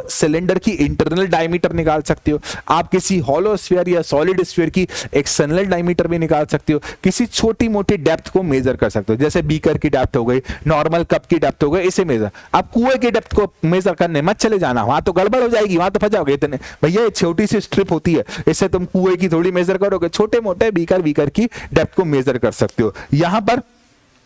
सिलेंडर की इंटरनल डायमीटर निकाल सकते हो आप, किसी हॉलो स्फीयर या सॉलिड स्फीयर की एक्सटर्नल डायमीटर भी निकाल सकते हो, किसी छोटी मोटी डेप्थ को मेजर कर सकते हो, जैसे बीकर की डेप्थ हो गई, नॉर्मल कप की डेप्थ हो गई, इसे मेजर। आप कुएं की डेप्थ को मेजर करने मत चले जाना, वहां तो गड़बड़ हो जाएगी, वहां तो फंस जाओगे। इतने भैया छोटी सी स्ट्रिप होती है, इससे तुम कुएं की थोड़ी मेजर करोगे, छोटे मोटे बीकर की डेप्थ को मेजर कर सकते हो। यहां पर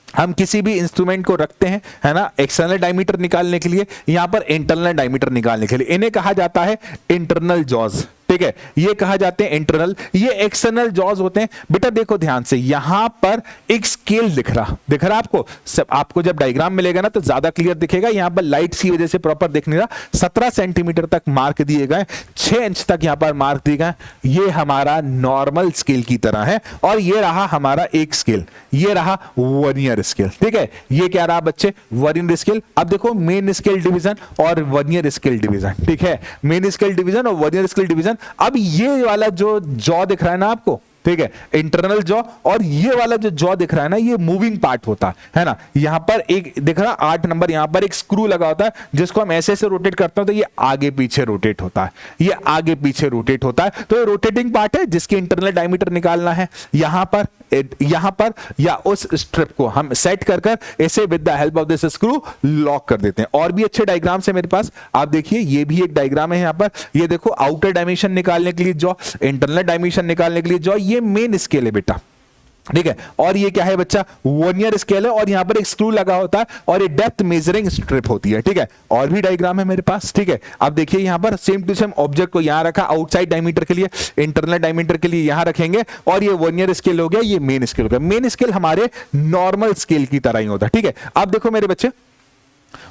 हम किसी भी इंस्ट्रूमेंट को रखते हैं, है ना, एक्सटर्नल डायमीटर निकालने के लिए, यहां पर इंटरनल डायमीटर निकालने के लिए। इन्हें कहा जाता है इंटरनल जॉज, ठीक है। ये कहा जाते हैं इंटरनल, ये एक्सटर्नल जॉज होते हैं। बेटा देखो ध्यान से, यहां पर एक स्केल दिख रहा आपको। सब आपको जब डायग्राम मिलेगा ना तो ज्यादा क्लियर दिखेगा। यहां पर लाइट की वजह से प्रॉपर दिख नहीं रहा। 17 सेंटीमीटर तक मार्क दिए गए, 6 इंच तक यहां पर मार्क दिए गए। ये हमारा नॉर्मल स्केल की तरह है, और ये रहा हमारा एक स्केल, ये रहा वर्नियर स्केल, ठीक है। ये क्या रहा बच्चे? Vernier scale. अब देखो मेन स्केल डिवीजन और वर्नियर स्केल डिवीजन, ठीक है। मेन स्केल डिवीजन और वर्नियर स्केल डिवीजन। अब ये वाला जो जॉ दिख रहा है ना आपको, ठीक है, इंटरनल जॉ, और ये वाला जो जॉ दिख रहा है ना, ये मूविंग पार्ट होता है ना। यहां पर एक दिख रहा 8 नंबर, यहां पर एक स्क्रू लगा होता है, जिसको हम ऐसे रोटेट करते हैं तो ये आगे पीछे रोटेट होता है, ये आगे पीछे रोटेट होता है। तो ये रोटेटिंग पार्ट है जिसकी इंटरनल डायमीटर निकालना है। यहां पर या उस स्ट्रिप को हम सेट कर कर ऐसे with the help of this screw lock कर देते हैं। और भी अच्छे डायग्राम्स है मेरे पास, आप देखिए, ये भी एक डायग्राम है यहां पर। ये देखो, आउटर डायमेंशन निकालने के लिए जॉ, इंटरनल डायमेंशन निकालने के लिए जॉ, ये मेन स्केल है बेटा, ठीक है। और ये क्या है बच्चा? वर्नियर स्केल है, और यहां पर एक स्क्रू लगा होता है, और ये डेप्थ मेजरिंग स्ट्रिप होती है, ठीक है। और भी डायग्राम है मेरे पास, ठीक है। अब देखिए यहां पर सेम टू सेम ऑब्जेक्ट को यहां रखा, आउटसाइड डायमीटर के लिए, इंटरनल डायमीटर के लिए यहां रखेंगे, और ये वर्नियर स्केल हो गया, ये मेन स्केल हो गया। मेन स्केल हमारे नॉर्मल स्केल की तरह ही होता है, ठीक है। अब देखो मेरे बच्चे,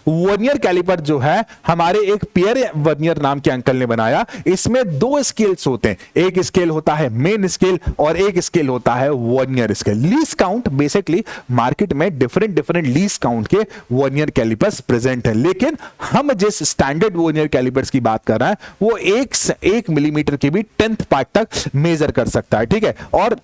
वर्नियर कैलिपर जो है हमारे एक पियरे वर्नियर नाम के अंकल ने बनाया। इसमें 2 स्केल्स होते हैं, एक स्केल होता है मेन स्केल और एक स्केल होता है vernier scale. Least count, basically market में डिफरेंट लीस्ट काउंट के वर्नियर कैलिपर्स प्रेजेंट है, लेकिन हम जिस स्टैंडर्ड वर्नियर कैलिपर्स की बात कर रहे हैं वो 1 मिलीमीटर के भी 10th पार्ट तक मेजर कर सकता है, ठीक है। और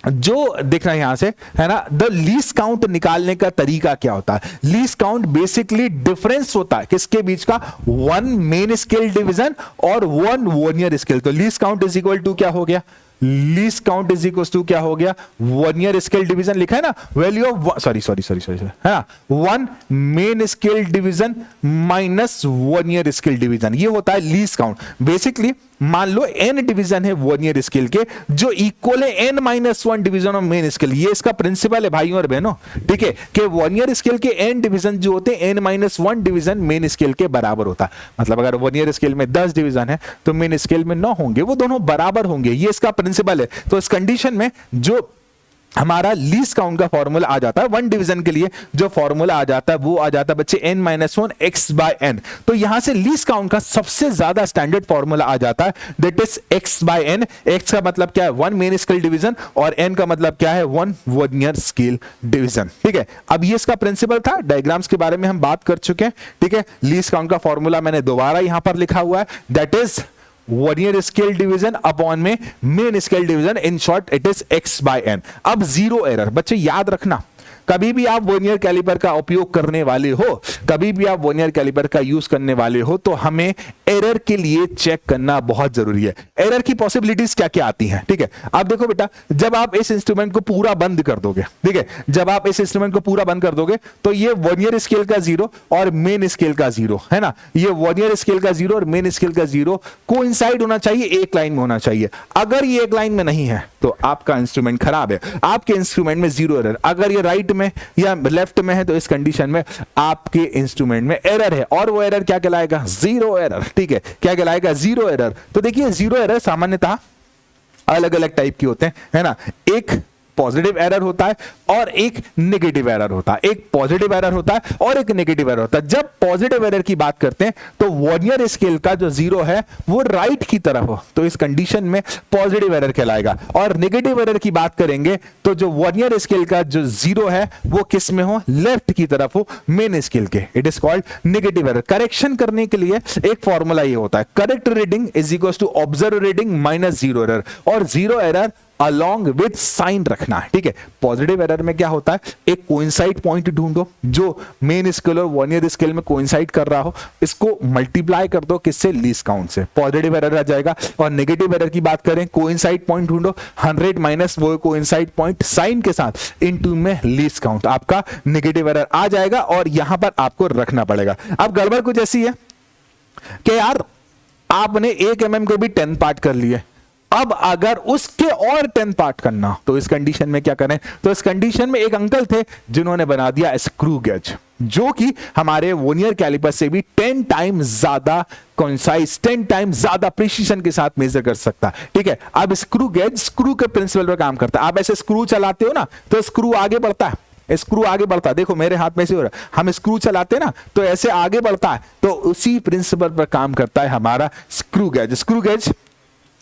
जो दिख रहा है यहां से, है ना, द लीस्ट काउंट निकालने का तरीका क्या होता है? लीस्ट काउंट बेसिकली डिफरेंस होता है किसके बीच का? 1 मेन स्केल डिवीजन और 1 वर्नियर स्केल। तो least count is equal to क्या हो गया? Least count is equal to क्या हो गया, वर्नियर स्केल डिवीजन लिखा है ना, वैल्यू ऑफ सॉरी है ना, 1 main scale division minus vernier scale division, ये होता है लीस्ट काउंट। बेसिकली मान लो n डिवीजन है वर्नियर स्केल के जो इक्वल है n-1 division of main scale, ये इसका प्रिंसिपल है भाइयों और बहनों, ठीक है, कि वर्नियर स्केल के n डिवीजन जो होते हैं n-1 डिवीजन मेन स्केल के बराबर होता है। मतलब अगर वर्नियर स्केल में 10 डिवीजन है तो मेन स्केल में 9 होंगे, वो दोनों बराबर होंगे, ये इसका प्रिंसिपल है। तो इस कंडीशन में जो हमारा लीस्ट काउंट का फॉर्मूला आ जाता है, 1 डिवीजन के लिए जो फॉर्मूला आ जाता है वो आ जाता है बच्चे n-1 x बाय n। तो यहां से लीस्ट काउंट का सबसे ज्यादा स्टैंडर्ड फॉर्मूला आ जाता है, that is x by n। x का मतलब क्या है, 1 मेन स्केल डिवीजन, और n का मतलब क्या है, 1 वर्नियर स्केल डिवीजन। ठीक है, अब ये इसका प्रिंसिपल था, डायग्राम्स के बारे में हम बात कर चुके हैं। ठीक है, लीस्ट काउंट का फॉर्मूला मैंने दोबारा यहां पर लिखा हुआ है, that is vernier scale division upon में main scale division, in short it is x by n। अब जीरो एरर, बच्चे याद रखना, कभी भी आप वर्नियर कैलिपर का उपयोग करने वाले हो, कभी भी आप वर्नियर कैलिपर का यूज करने वाले हो, तो हमें एरर के लिए चेक करना बहुत जरूरी है। एरर की पॉसिबिलिटीज क्या क्या आती हैं, ठीक है। अब देखो बेटा, जब आप इस इंस्ट्रूमेंट को पूरा बंद कर दोगे, ठीक है, जब आप इस इंस्ट्रूमेंट को पूरा बंद कर दोगे तो ये वर्नियर स्केल का 0 और मेन स्केल का 0 है ना, ये वर्नियर स्केल का 0 और मेन स्केल का 0 कोइंसाइड होना चाहिए, एक लाइन में होना चाहिए। अगर ये एक लाइन में नहीं है तो आपका इंस्ट्रूमेंट खराब है, आपके इंस्ट्रूमेंट में 0 एरर। अगर ये राइट में या लेफ्ट में है तो इस कंडीशन में आपके इंस्ट्रूमेंट में एरर है, और वो एरर क्या कहलाएगा, 0 एरर। ठीक है, क्या कहलाएगा, 0 एरर। तो देखिए 0 एरर सामान्यतः अलग अलग टाइप की होते हैं, है ना। एक पॉजिटिव एरर होता है और एक नेगेटिव एरर होता है, एक पॉजिटिव एरर होता है और एक नेगेटिव एरर होता है। जब पॉजिटिव एरर की बात करते हैं तो वर्नियर स्केल का जो 0 है वो राइट की तरफ हो तो इस कंडीशन में पॉजिटिव एरर कहलाएगा, और नेगेटिव एरर की बात करेंगे तो जो वर्नियर स्केल का जो 0 है वो किस में हो, लेफ्ट की तरफ हो, मेन स्केल के, it is called negative error. Correction करने के लिए एक फॉर्मूला ये होता है, correct reading is equal to observe reading minus 0 error, और 0 एरर अलॉन्ग विद साइन रखना है। ठीक है, पॉजिटिव एरर में क्या होता है, एक कोइंसाइड पॉइंट ढूंढो जो मेन स्केल और वर्नियर स्केल में कोइंसाइड कर रहा हो, इसको मल्टीप्लाई कर दो किससे, लीस्ट काउंट से, पॉजिटिव एरर आ जाएगा। और नेगेटिव एरर की बात करें, कोइंसाइड पॉइंट ढूंढो, 100 माइनस वो कोइंसाइड पॉइंट साइन के साथ इनटू में लीस्ट काउंट, आपका नेगेटिव एरर आ जाएगा और यहां पर आपको रखना पड़ेगा। अब गड़बड़ कुछ ऐसी है कि यार आपने 1 mm के भी 10 पार्ट कर लिए, अब अगर उसके और 10 पार्ट करना तो इस कंडीशन में क्या करें, तो इस कंडीशन में एक अंकल थे जिन्होंने बना दिया स्क्रू गेज, जो कि हमारे वर्नियर कैलिपर से भी 10 टाइम ज्यादा कॉन्साइज, 10 टाइम ज्यादा प्रिसीजन के साथ मेजर कर सकता है। ठीक है, अब स्क्रू गेज स्क्रू के प्रिंसिपल पर काम करता है। आप ऐसे स्क्रू चलाते हो ना तो स्क्रू आगे बढ़ता है, स्क्रू आगे बढ़ता है, देखो मेरे हाथ में से हो रहा है, हम स्क्रू चलाते हैं ना तो ऐसे आगे बढ़ता है, तो उसी प्रिंसिपल पर काम करता है हमारा स्क्रू गेज। स्क्रू गेज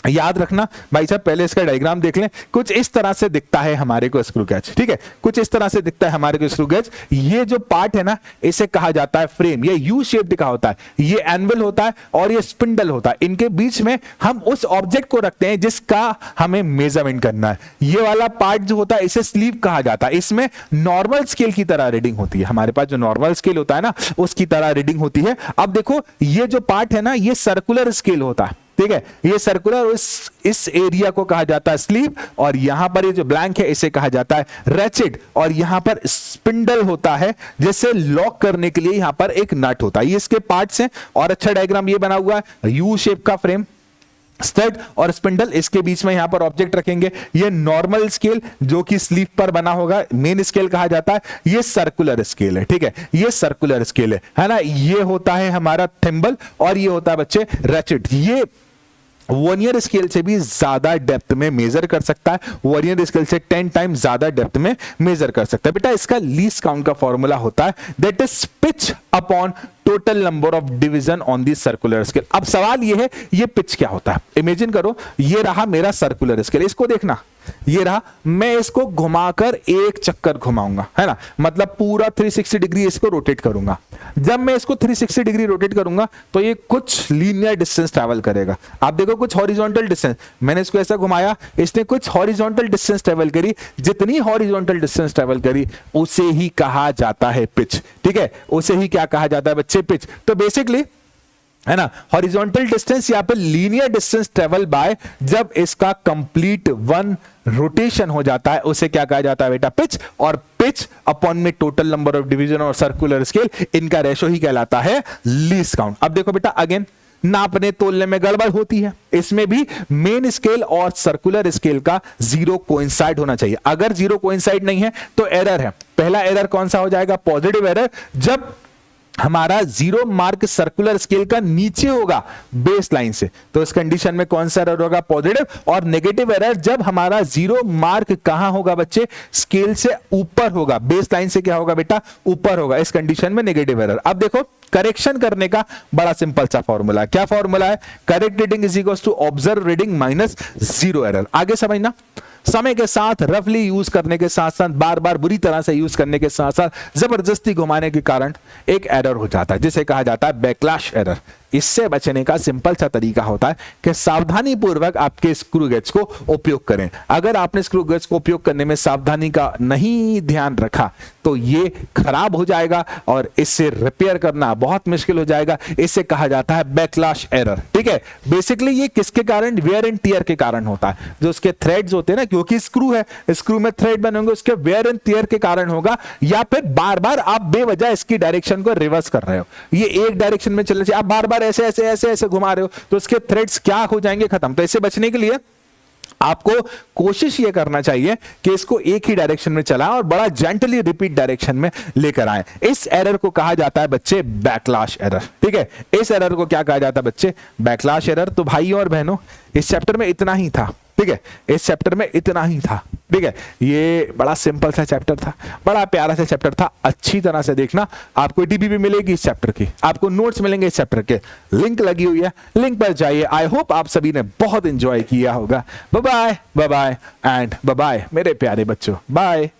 याद रखना भाई साहब, पहले इसका डायग्राम देख लें, कुछ इस तरह से दिखता है हमारे को स्क्रू गेज। ठीक है, कुछ इस तरह से दिखता है हमारे को स्क्रू गेज। ये जो पार्ट है ना इसे कहा जाता है फ्रेम, ये यू शेप का होता है, ये एनवल होता है और ये स्पिंडल होता है। इनके बीच में हम उस ऑब्जेक्ट को रखते हैं जिसका हमें मेजरमेंट करना है। ये वाला पार्ट जो होता है इसे स्लीव कहा जाता है, इसमें नॉर्मल स्केल की तरह रीडिंग होती है, हमारे पास जो नॉर्मल स्केल होता है ना उसकी तरह रीडिंग होती है। अब देखो ये जो पार्ट है ना ये सर्कुलर स्केल होता है, ठीक है, ये सर्कुलर, इस एरिया को कहा जाता है स्लीव, और यहां पर ये जो ब्लैंक है इसे कहा जाता है रैचेट, और यहां पर स्पिंडल होता है जैसे लॉक करने के लिए यहां पर एक नट होता है। ये इसके पार्ट्स हैं, और अच्छा डायग्राम ये बना हुआ है, यू शेप का फ्रेम, स्टड और स्पिंडल, इसके बीच में यहां पर ऑब्जेक्ट रखेंगे। ये नॉर्मल स्केल जो कि स्लीव पर बना होगा मेन स्केल कहा जाता है, ये सर्कुलर स्केल है। ठीक है, ये सर्कुलर स्केल है ना। ये होता है हमारा थिम्बल और ये होता है बच्चे रैचेट। ये वर्नियर स्केल से भी ज्यादा डेप्थ में मेजर कर सकता है, वर्नियर स्केल से 10 टाइम ज्यादा डेप्थ में मेजर कर सकता है। बेटा इसका लीस्ट काउंट का फॉर्मूला होता है that is pitch upon total number of division on the circular scale. अब सवाल ये है ये पिच क्या होता है। इमेजिन करो ये रहा मेरा सर्कुलर स्केल, इसको देखना, ये रहा, मैं इसको घुमाकर एक चक्कर घुमाऊंगा, है ना, मतलब पूरा 360 डिग्री इसको रोटेट करूंगा। जब मैं इसको 360 डिग्री रोटेट करूंगा तो ये कुछ लीनियर डिस्टेंस ट्रैवल करेगा। आप देखो कुछ हॉरिजॉन्टल डिस्टेंस, मैंने इसको ऐसा घुमाया, इसने कुछ हॉरिजॉन्टल डिस्टेंस ट्रैवल करी, जितनी हॉरिजॉन्टल डिस्टेंस ट्रैवल करी उसे ही कहा जाता है पिच। ठीक है, उसे ही क्या कहा जाता है बच्चे, पिच। तो बेसिकली है ना। हॉरिजॉन्टल डिस्टेंस यहाँ पे लीनियर डिस्टेंस ट्रेवल बाय, जब इसका कंप्लीट वन रोटेशन हो जाता है उसे क्या कहा जाता है बेटा, पिच। और पिच अपॉन में टोटल नंबर ऑफ डिवीजन और सर्कुलर स्केल, इनका रेशो ही कहलाता है लीस्ट काउंट। अब देखो बेटा अगेन नापने तोलने में गड़बड़ होती है, इसमें भी मेन स्केल और सर्कुलर स्केल का जीरो कोइंसाइड होना चाहिए। अगर जीरो कोइंसाइड नहीं है तो एरर है। पहला एरर कौन सा हो जाएगा, पॉजिटिव एरर, जब हमारा जीरो मार्क सर्कुलर स्केल का नीचे होगा बेस लाइन से, तो इस कंडीशन में कौन सा एरर होगा, पॉजिटिव। और नेगेटिव एरर जब हमारा जीरो मार्क कहां होगा बच्चे, स्केल से ऊपर होगा, बेस लाइन से क्या होगा बेटा, ऊपर होगा, इस कंडीशन में नेगेटिव एरर। अब देखो करेक्शन करने का बड़ा सिंपल सा फॉर्मूला है। क्या फॉर्मूला है, correct reading is equal to observe reading minus zero error. आगे समझना, समय के साथ रफली यूज करने के साथ साथ, बार बार बुरी तरह से यूज करने के साथ साथ, जबरदस्ती घुमाने के कारण एक एरर हो जाता है जिसे कहा जाता है बैकलैश एरर। इससे बचने का सिंपल सा तरीका होता है कि सावधानी पूर्वक आपके स्क्रू गेज को उपयोग करें। अगर आपने स्क्रू गेज को उपयोग करने में सावधानी का नहीं ध्यान रखा तो ये खराब हो जाएगा और इससे रिपेयर करना बहुत मुश्किल हो जाएगा। इसे कहा जाता है बैकलैश एरर। ठीक है, बेसिकली ये किसके कारण, वेयर एंड टियर के कारण होता है। जो उसके थ्रेड्स होते हैं ना, क्योंकि स्क्रू है, स्क्रू में थ्रेड बनेंगे, उसके वेयर एंड टियर के कारण होगा, या फिर बार बार आप बेवजह इसकी डायरेक्शन को रिवर्स कर रहे हो। ये एक डायरेक्शन में चलना चाहिए, आप बार बार ऐसे ऐसे ऐसे ऐसे घुमा रहे हो तो उसके थ्रेड्स क्या हो जाएंगे, खत्म। तो इससे बचने के लिए आपको कोशिश ये करना चाहिए कि इसको एक ही डायरेक्शन में चलाएं और बड़ा जेंटली रिपीट डायरेक्शन में लेकर आएं। इस एरर को कहा जाता है बच्चे बैकलैश एरर। ठीक है, इस एरर को क्या कहा जाता है बच्चे, बैकलैश एरर। तो भाइयों और बहनों इस चैप्टर में इतना ही था। ठीक है, इस चैप्टर में इतना ही था। ठीक है, ये बड़ा सिंपल सा चैप्टर था, बड़ा प्यारा सा चैप्टर था। अच्छी तरह से देखना, आपको डीपी भी मिलेगी इस चैप्टर की, आपको नोट्स मिलेंगे इस चैप्टर के, लिंक लगी हुई है, लिंक पर जाइए। आई होप आप सभी ने बहुत एंजॉय किया होगा। Bye bye, bye bye and bye bye मेरे प्यारे बच्चों, बाय।